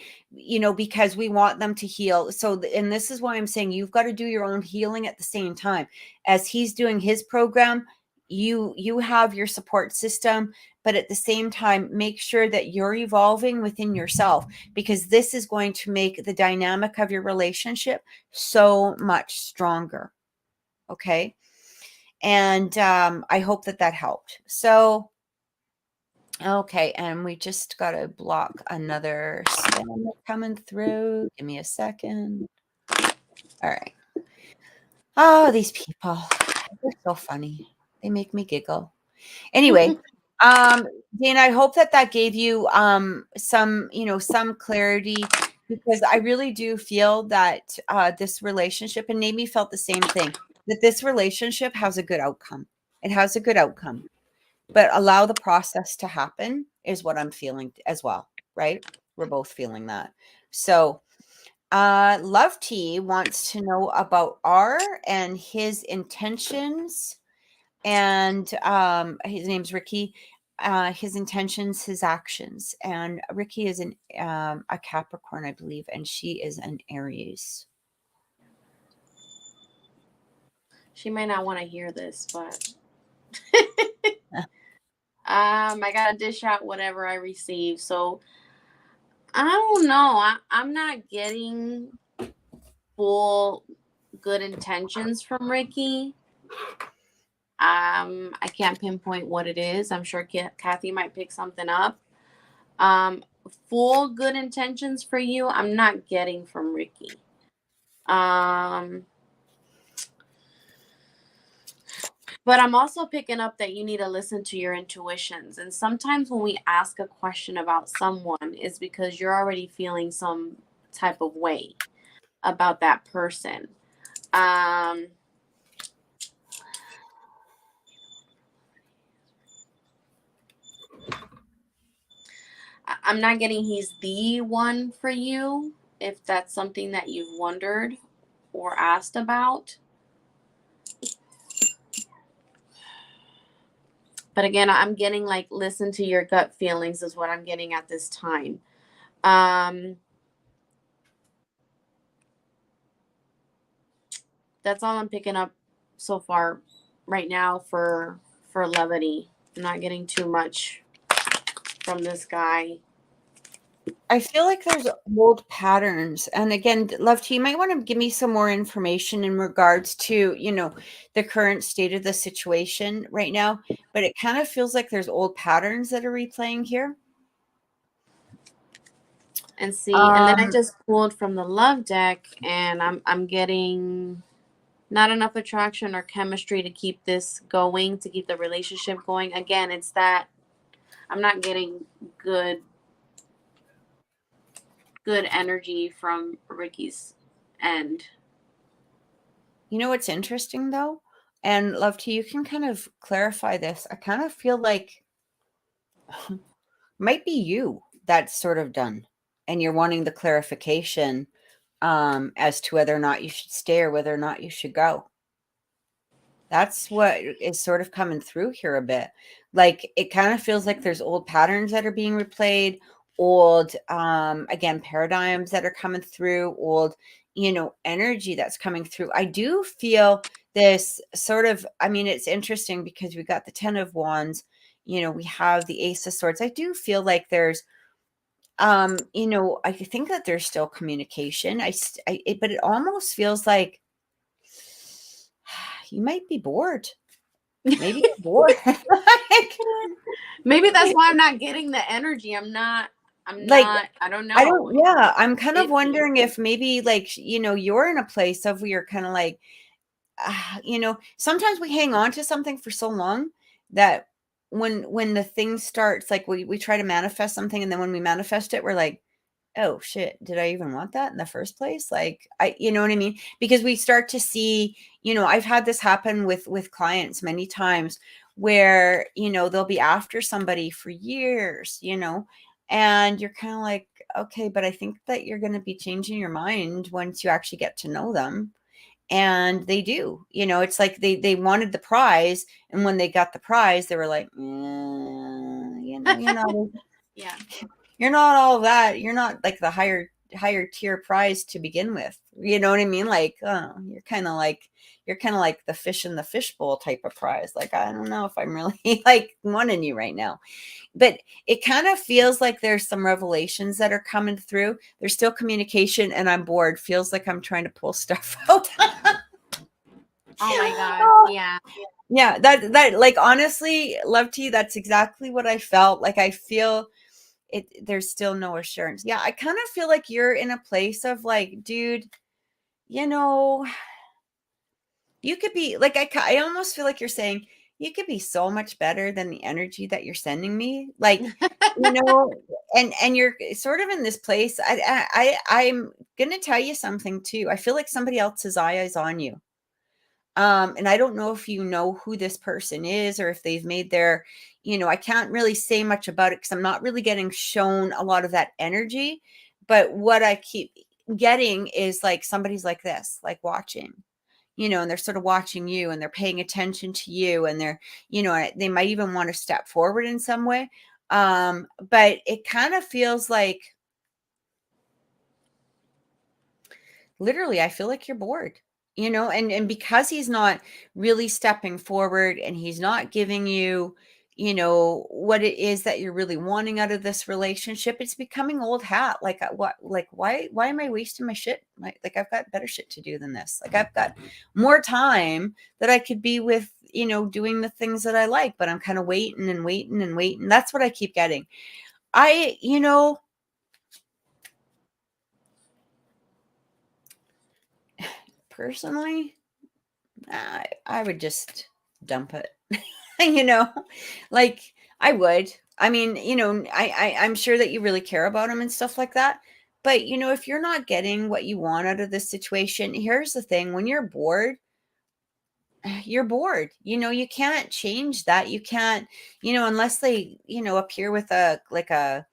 Because we want them to heal. So, and this is why I'm saying you've got to do your own healing at the same time. As he's doing his program, you have your support system, but at the same time, make sure that you're evolving within yourself, because this is going to make the dynamic of your relationship so much stronger. Okay. And I hope that helped. So, okay, and we just got to block another spam coming through. Give me a second. All right. Oh, these people. They're so funny. They make me giggle. Anyway, Dana, I hope that gave you some clarity, because I really do feel that this relationship, and Amy felt the same thing, that this relationship has a good outcome. It has a good outcome. But allow the process to happen is what I'm feeling as well, right? We're both feeling that. So, Love T wants to know about R and his intentions. And his name's Ricky. His intentions, his actions. And Ricky is a Capricorn, I believe, and she is an Aries. She might not want to hear this, but I gotta dish out whatever I receive. So I don't know. I'm not getting full good intentions from Ricky. I can't pinpoint what it is. I'm sure Kathy might pick something up. Full good intentions for you, I'm not getting from Ricky. But I'm also picking up that you need to listen to your intuitions. And sometimes when we ask a question about someone, is because you're already feeling some type of way about that person. I'm not getting he's the one for you, if that's something that you've wondered or asked about. But again, I'm getting like, listen to your gut feelings is what I'm getting at this time. That's all I'm picking up so far right now for levity. I'm not getting too much from this guy. I feel like there's old patterns. And again, Love T, you might want to give me some more information in regards to, the current state of the situation right now. But it kind of feels like there's old patterns that are replaying here. And see, and then I just pulled from the love deck, and I'm getting not enough attraction or chemistry to keep this going, to keep the relationship going. Again, it's that I'm not getting good energy from Ricky's end. You know what's interesting though? And Love T, you can kind of clarify this. I kind of feel like might be you that's sort of done. And you're wanting the clarification as to whether or not you should stay or whether or not you should go. That's what is sort of coming through here a bit. Like it kind of feels like there's old patterns that are being replayed, old again paradigms that are coming through, old energy that's coming through. I do feel this sort of, I mean, it's interesting because we got the 10 of Wands, we have the Ace of Swords. I do feel like there's I think that there's still communication. But it almost feels like you might be bored. Maybe you're bored. Maybe that's why I'm not getting the energy. I'm not, I don't know. Yeah, I'm kind of wondering if maybe like, you're in a place of where you're kind of like, sometimes we hang on to something for so long that when the thing starts, like we try to manifest something, and then when we manifest it, we're like, oh shit, did I even want that in the first place? Like, you know what I mean? Because we start to see, I've had this happen with clients many times where, they'll be after somebody for years, and you're kind of like, okay, but I think that you're going to be changing your mind once you actually get to know them. And they do, it's like they wanted the prize. And when they got the prize, they were like, yeah. You're not all that. You're not like the higher tier prize to begin with. You know what I mean? Like, you're kind of like the fish in the fishbowl type of prize. Like, I don't know if I'm really like wanting you right now. But it kind of feels like there's some revelations that are coming through. There's still communication, and I'm bored. Feels like I'm trying to pull stuff out. Oh my God. Yeah. Yeah, that like honestly, Love T, that's exactly what I felt. Like I feel there's still no assurance. Yeah, I kind of feel like you're in a place of like, dude, you could be like, I almost feel like you're saying you could be so much better than the energy that you're sending me. Like, and you're sort of in this place. I'm going to tell you something too. I feel like somebody else's eye is on you. And I don't know if you know who this person is or if they've made their, I can't really say much about it because I'm not really getting shown a lot of that energy. But what I keep getting is like somebody's like this, like watching, and they're sort of watching you and they're paying attention to you, and they're, they might even want to step forward in some way. But it kind of feels like literally, I feel like you're bored, and because he's not really stepping forward and he's not giving you, what it is that you're really wanting out of this relationship, it's becoming old hat. Like, why am I wasting my shit? Like, I've got better shit to do than this. Like, I've got more time that I could be with, doing the things that I like, but I'm kind of waiting and waiting and waiting. That's what I keep getting. Personally, I would just dump it. Like I would. I mean, I'm sure that you really care about him and stuff like that. But if you're not getting what you want out of this situation, here's the thing: when you're bored, you're bored. You can't change that. You can't, unless they, appear with a like a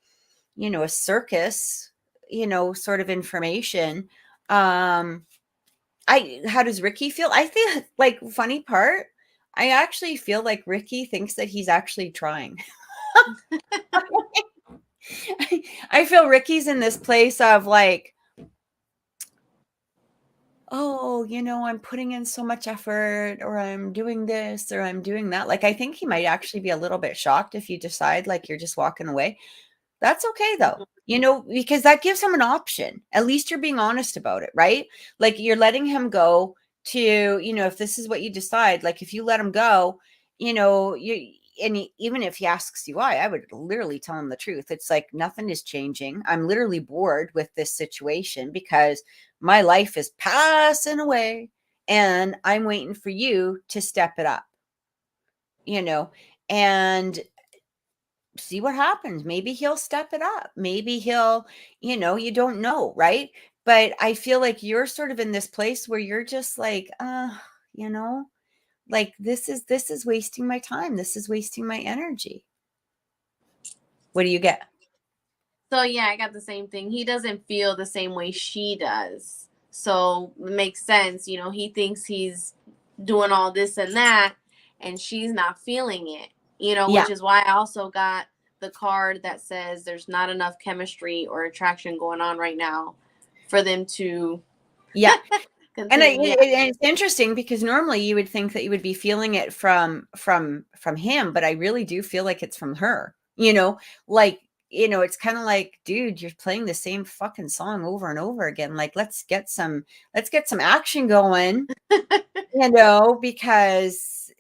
circus, sort of information. How does Ricky feel? I feel like, funny part, I actually feel like Ricky thinks that he's actually trying. I feel Ricky's in this place of like, oh, I'm putting in so much effort, or I'm doing this, or I'm doing that. Like, I think he might actually be a little bit shocked if you decide like you're just walking away. That's okay though, because that gives him an option. At least you're being honest about it, right? Like you're letting him go to, if this is what you decide, like if you let him go, even if he asks you why, I would literally tell him the truth. It's like, nothing is changing. I'm literally bored with this situation because my life is passing away and I'm waiting for you to step it up, and see what happens. Maybe he'll step it up. Maybe he'll, you don't know, right? But I feel like you're sort of in this place where you're just like, you know, like this is wasting my time. This is wasting my energy. What do you get? So yeah, I got the same thing. He doesn't feel the same way she does. So it makes sense. He thinks he's doing all this and that, and she's not feeling it, Yeah. which is why I also got the card that says there's not enough chemistry or attraction going on right now for them to Yeah. And continue. it's interesting because normally you would think that you would be feeling it from him, but I really do feel like it's from her. Like, it's kind of like, dude, you're playing the same fucking song over and over again. Like, let's get some action going, because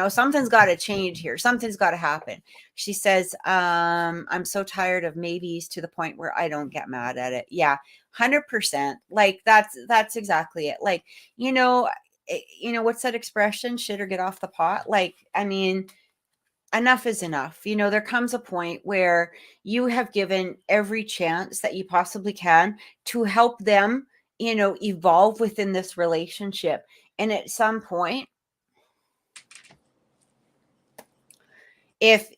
something's got to change here. Something's got to happen. She says, I'm so tired of maybes to the point where I don't get mad at it. Yeah, 100%. Like, that's exactly it. Like, what's that expression? Shit or get off the pot. Like, I mean, enough is enough. There comes a point where you have given every chance that you possibly can to help them, evolve within this relationship. And at some point, if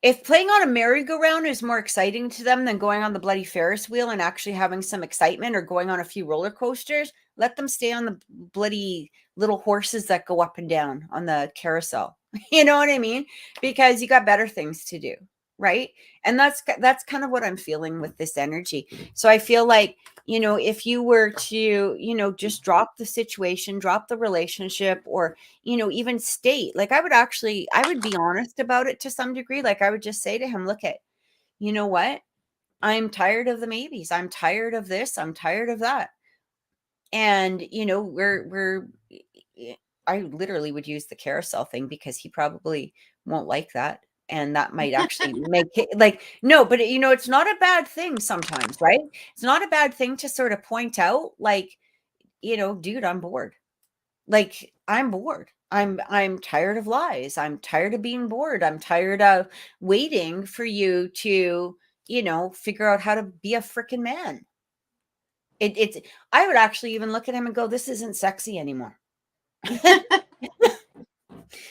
if playing on a merry-go-round is more exciting to them than going on the bloody Ferris wheel and actually having some excitement, or going on a few roller coasters, let them stay on the bloody little horses that go up and down on the carousel. You know what I mean? Because you got better things to do, right? And that's kind of what I'm feeling with this energy. So I feel like, if you were to, just drop the situation, drop the relationship, or, even state, like, I would be honest about it to some degree. Like, I would just say to him, look, you know what? I'm tired of the maybes. I'm tired of this. I'm tired of that. And, I literally would use the carousel thing because he probably won't like that. And that might actually make it like, no, but it's not a bad thing sometimes, right? It's not a bad thing to sort of point out, like, dude, I'm bored. Like, I'm bored. I'm tired of lies. I'm tired of being bored. I'm tired of waiting for you to, figure out how to be a freaking man. It's I would actually even look at him and go, this isn't sexy anymore.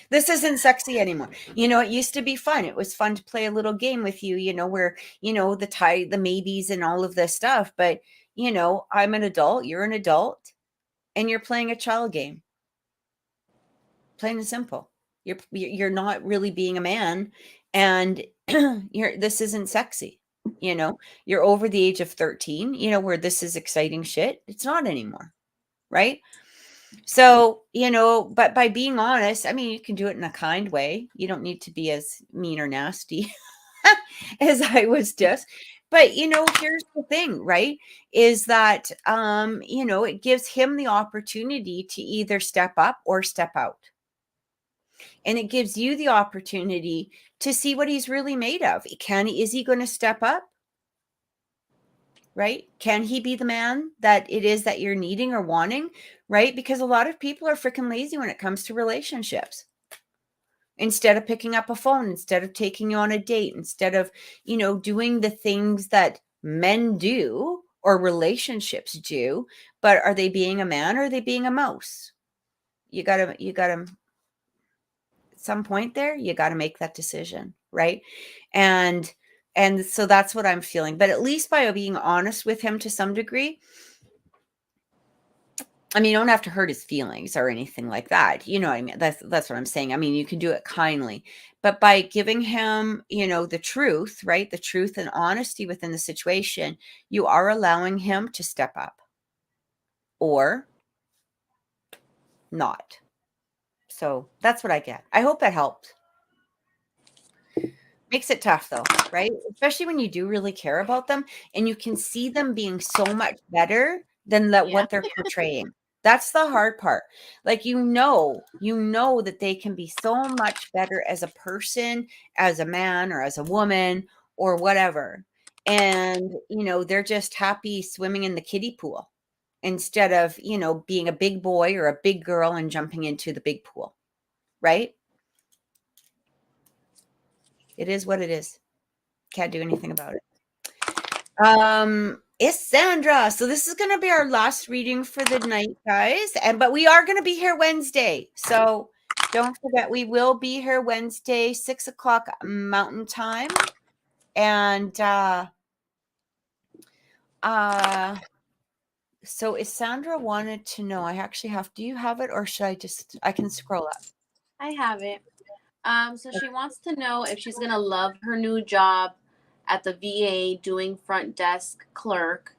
This isn't sexy anymore. It used to be fun. It was fun to play a little game with you, where, the maybes and all of this stuff. But, I'm an adult, you're an adult, and you're playing a child game. Plain and simple. You're not really being a man, and this isn't sexy. You're over the age of 13, where this is exciting shit. It's not anymore. Right? So, but by being honest, I mean, you can do it in a kind way. You don't need to be as mean or nasty as I was just. But, here's the thing, right? Is that, it gives him the opportunity to either step up or step out. And it gives you the opportunity to see what he's really made of. Is he going to step up? Right? Can he be the man that it is that you're needing or wanting? Right? Because a lot of people are freaking lazy when it comes to relationships. Instead of picking up a phone, instead of taking you on a date, instead of, doing the things that men do or relationships do, but are they being a man or are they being a mouse? You gotta, at some point there, you gotta make that decision, right? And so that's what I'm feeling. But at least by being honest with him to some degree, I mean, you don't have to hurt his feelings or anything like that. You know what I mean? That's what I'm saying. I mean, you can do it kindly, but by giving him, the truth, right? The truth and honesty within the situation, you are allowing him to step up or not. So that's what I get. I hope that helped. Makes it tough though, right? Especially when you do really care about them and you can see them being so much better than Yeah. what they're portraying. That's the hard part. Like, you know that they can be so much better as a person, as a man or as a woman or whatever. And, they're just happy swimming in the kiddie pool instead of, being a big boy or a big girl and jumping into the big pool. Right? It is what it is. Can't do anything about it. It's Sandra. So this is going to be our last reading for the night, guys. But we are going to be here Wednesday. So don't forget, we will be here Wednesday, 6:00 Mountain Time. And so if Sandra wanted to know, I actually do you have it, or should I can scroll up? I have it. So she wants to know if she's gonna love her new job at the VA doing front desk clerk,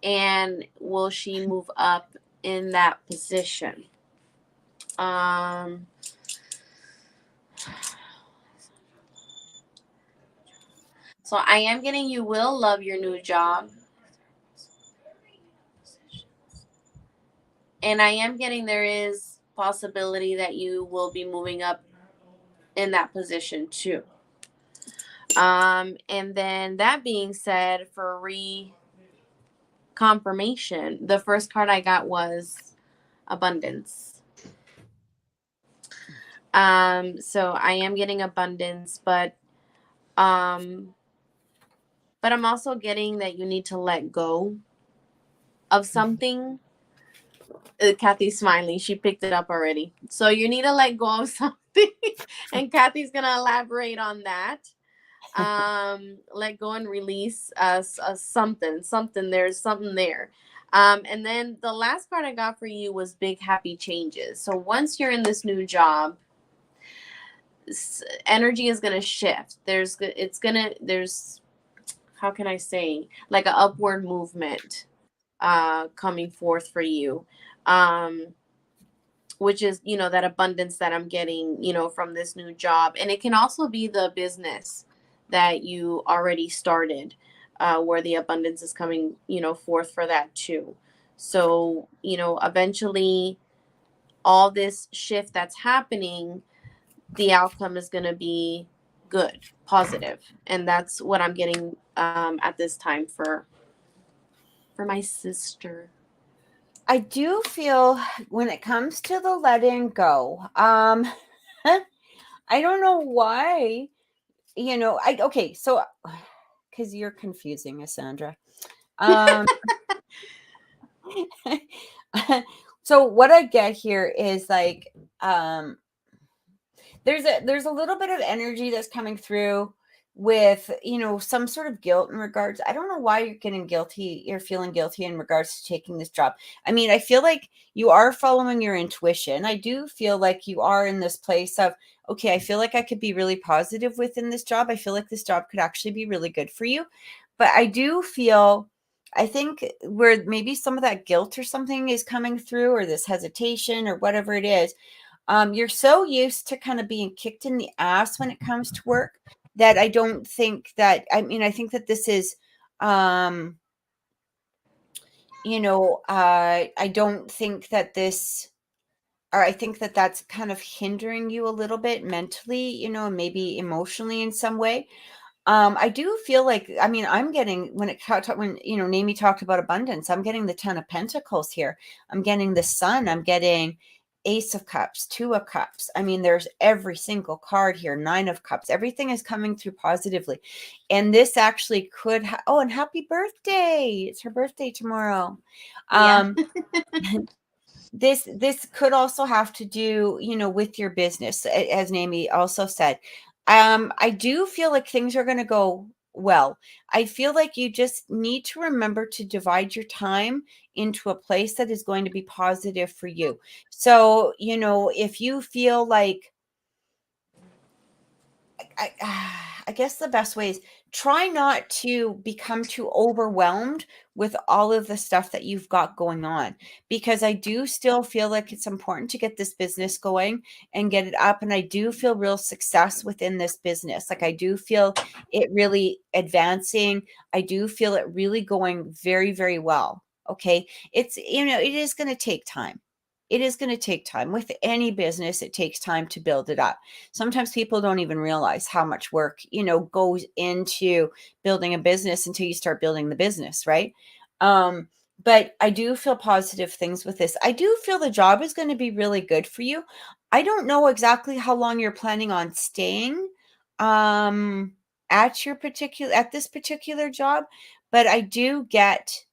and will she move up in that position? So I am getting, you will love your new job. And I am getting, there is possibility that you will be moving up in that position too. And then that being said, for confirmation, the first card I got was abundance. So I am getting abundance, but I'm also getting that you need to let go of something. Kathy's smiling. She picked it up already. So you need to let go of something. And Kathy's going to elaborate on that. Let go and release something. There's something there. And then the last part I got for you was big happy changes. So once you're in this new job, energy is going to shift. There's how can I say, like an upward movement coming forth for you, which is, that abundance that I'm getting, from this new job. And it can also be the business that you already started, where the abundance is coming, forth for that too. So, eventually all this shift that's happening, the outcome is going to be good, positive. And that's what I'm getting at this time for my sister. I do feel when it comes to the letting go, I don't know why, okay, so because you're confusing, Sandra. So what I get here is like, there's a little bit of energy that's coming through with, some sort of guilt in regards. I don't know why you're feeling guilty in regards to taking this job. I mean, I feel like you are following your intuition. I do feel like you are in this place of, okay, I feel like I could be really positive within this job. I feel like this job could actually be really good for you. But I think where maybe some of that guilt or something is coming through, or this hesitation or whatever it is, you're so used to kind of being kicked in the ass when it comes to work that I don't think that, I think that this is, I don't think that this, or I think that that's kind of hindering you a little bit mentally, maybe emotionally in some way. I do feel like, I'm getting, when Namie talked about abundance, I'm getting the 10 of Pentacles here. I'm getting the Sun. I'm getting Ace of Cups, 2 of Cups. There's every single card here, 9 of Cups. Everything is coming through positively. And this actually could, and happy birthday. It's her birthday tomorrow. Yeah. This could also have to do, with your business, as Namie also said. I do feel like things are going to go well. I feel like you just need to remember to divide your time into a place that is going to be positive for you. So, if you feel like, I guess the best way is try not to become too overwhelmed with all of the stuff that you've got going on, because I do still feel like it's important to get this business going and get it up. And I do feel real success within this business. Like, I do feel it really advancing. I do feel it really going very, very well. Okay. It is going to take time. it is going to take time. With any business, it takes time to build it up. Sometimes people don't even realize how much work, goes into building a business until you start building the business, right? But I do feel positive things with this. I do feel the job is going to be really good for you. I don't know exactly how long you're planning on staying at this particular job, but I do get,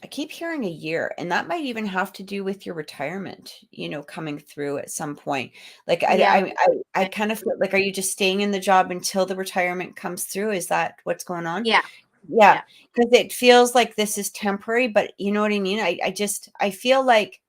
I keep hearing a year, and that might even have to do with your retirement, coming through at some point. Like Yeah. I kind of feel like, are you just staying in the job until the retirement comes through? Is that what's going on? Yeah. Yeah, Yeah. because it feels like this is temporary, but you know what I mean? I feel like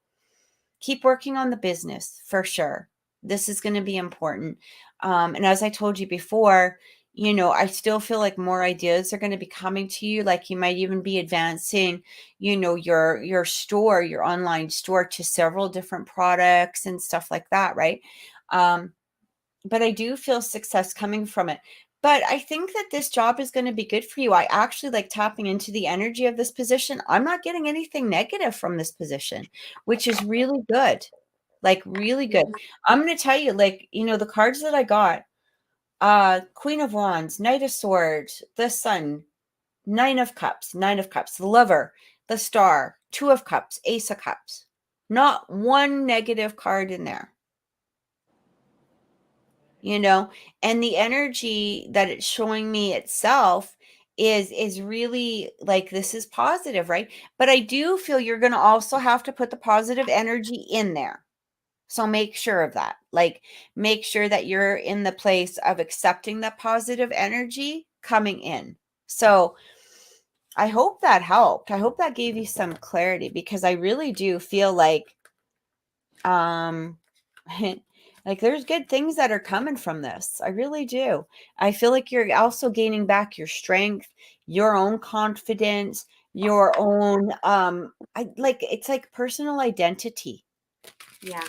keep working on the business for sure. This is going to be important. And as I told you before, I still feel like more ideas are going to be coming to you. Like you might even be advancing, your store, your online store to several different products and stuff like that, right? But I do feel success coming from it. But I think that this job is going to be good for you. I actually like tapping into the energy of this position. I'm not getting anything negative from this position, which is really good. Like really good. I'm going to tell you, like, the cards that I got, Queen of Wands, Knight of Swords, the Sun, Nine of Cups, the Lover, the Star, Two of Cups, Ace of Cups. Not one negative card in there. And the energy that it's showing me itself is really like, this is positive, right? But I do feel you're going to also have to put the positive energy in there. So make sure of that. Like, make sure that you're in the place of accepting that positive energy coming in. So I hope that helped. I hope that gave you some clarity, because I really do feel like um like there's good things that are coming from this. I really do. I feel like you're also gaining back your strength, your own confidence, your own it's like personal identity. Yeah.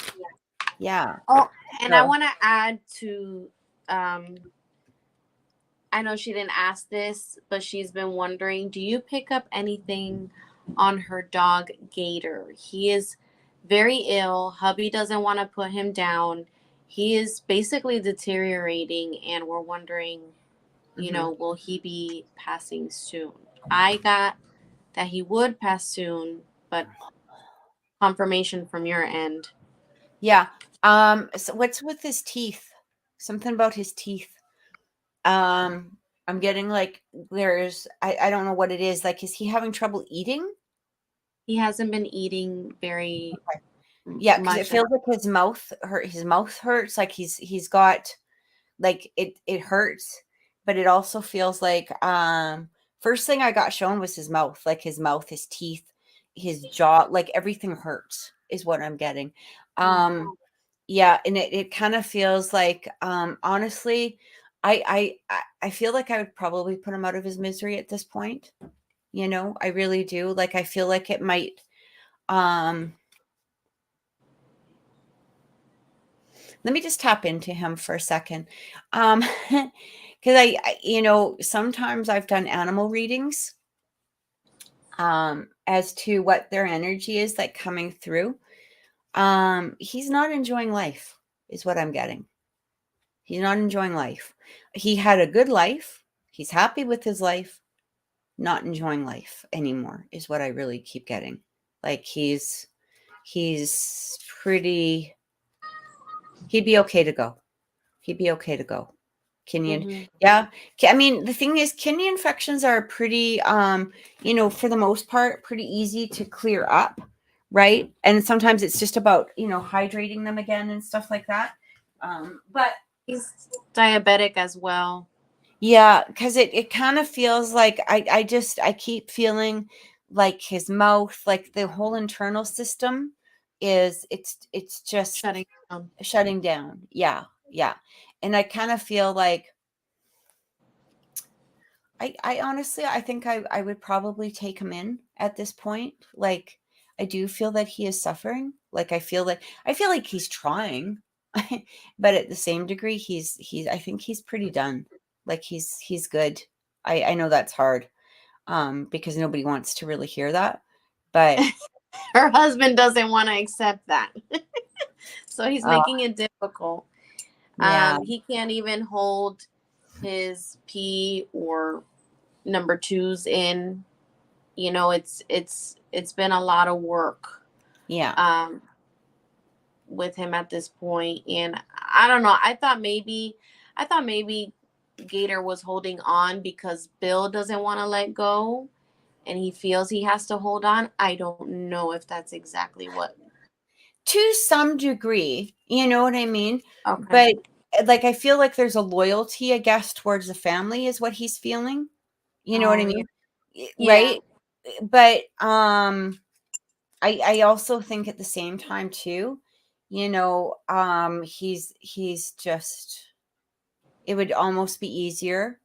Yeah. Oh, and I So want to add to, I know she didn't ask this, but she's been wondering, do you pick up anything on her dog Gator? He is very ill. Hubby doesn't want to put him down. He is basically deteriorating, and we're wondering, will he be passing soon? I got that he would pass soon, but confirmation from your end. yeah. So what's with his teeth? Something about his teeth. I'm getting like I don't know what it is. Like, is he having trouble eating? He hasn't been eating very Yeah, because it much. feels like his mouth hurts, like he's got, like, it hurts, but it also feels like, first thing I got shown was his mouth, like his mouth, his teeth, his jaw, like everything hurts is what I'm getting. Oh, Yeah, and it kind of feels like, honestly, I feel like I would probably put him out of his misery at this point. I really do. Like, I feel like it might, um let me just tap into him for a second. Because sometimes I've done animal readings, as to what their energy is like coming through. He's not enjoying life, is what I'm getting. He's not enjoying life. He had a good life. He's happy with his life, not enjoying life anymore, is what I really keep getting. Like, he's pretty, he'd be okay to go. He'd be okay to go. Kidney, mm-hmm. yeah. I mean, the thing is, kidney infections are pretty, for the most part, pretty easy to clear up, right? And sometimes it's just about, hydrating them again and stuff like that. But He's diabetic as well. yeah, because it kind of feels like, I keep feeling like his mouth, like the whole internal system it's just Shutting down. shutting down. Yeah, yeah. And I kind of feel like, I honestly, I think I would probably take him in at this point. Like, I do feel that he is suffering. Like, I feel like he's trying, but at the same degree, I think he's pretty done. Like, he's good. I know that's hard. because nobody wants to really hear that. But her husband doesn't want to accept that. So he's uh, making it difficult. yeah, He can't even hold his P or number twos in. You know, it's been a lot of work yeah. with him at this point. And I don't know. I thought maybe Gator was holding on because Bill doesn't want to let go and he feels he has to hold on. I don't know if that's exactly what. To some degree, you know what I mean? Okay. But like, I feel like there's a loyalty, I guess, towards the family is what he's feeling. You know what I Oh, mean? yeah. Right? But I also think at the same time too, you know, he's just, it would almost be easier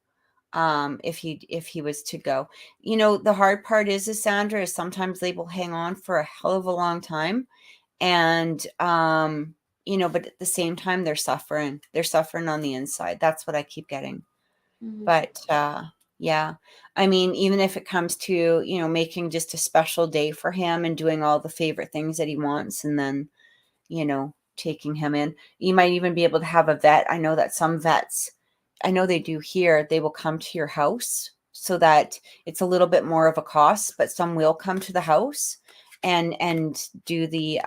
if he was to go. You know, the hard part is Sandra, is sometimes they will hang on for a hell of a long time. And you know, but at the same time they're suffering on the inside. That's what I keep getting. Mhm. But yeah, I mean, even if it comes to, you know, making just a special day for him and doing all the favorite things that he wants, and then, you know, taking him in, you might even be able to have a vet. I know that some vets, I know they do here, they will come to your house, so that it's a little bit more of a cost, but some will come to the house and do the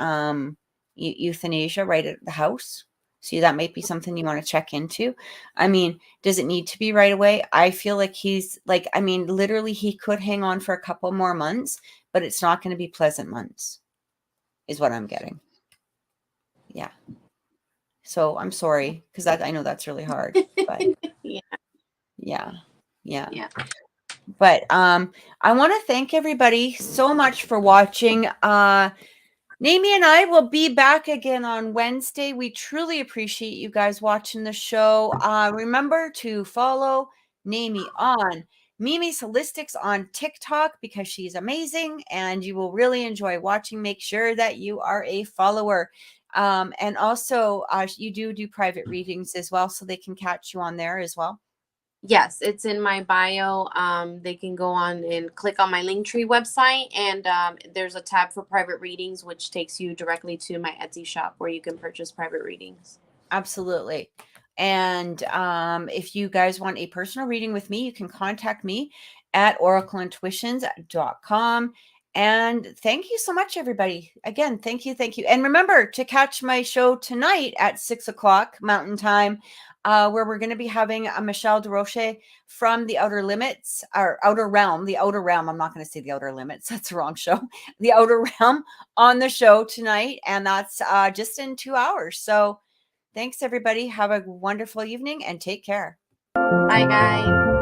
euthanasia right at the house. So that might be something you want to check into. I mean, does it need to be right away? I feel like he's like, I mean, literally he could hang on for a couple more months, but it's not going to be pleasant months, is what I'm getting. Yeah. So I'm sorry, because I know that's really hard, but Yeah. yeah, yeah. Yeah. But I want to thank everybody so much for watching. Nami and I will be back again on Wednesday. We truly appreciate you guys watching the show. Remember to follow Nami on Mimi's Holistics on TikTok, because she's amazing and you will really enjoy watching. Make sure that you are a follower. And also, you do private readings as well, so they can catch you on there as well. Yes, it's in my bio. They can go on and click on my Linktree website, and there's a tab for private readings, which takes you directly to my Etsy shop where you can purchase private readings. Absolutely. And if you guys want a personal reading with me, you can contact me at oracleintuitions.com. And thank you so much, everybody. Again, thank you. Thank you. And remember to catch my show tonight at 6 o'clock Mountain Time, where we're going to be having a Michelle DeRoche from the Outer Limits, or Outer Realm, the Outer Realm. I'm not going to say the Outer Limits. That's the wrong show. The Outer Realm on the show tonight. And that's just in 2 hours. So thanks, everybody. Have a wonderful evening and take care. Bye, guys.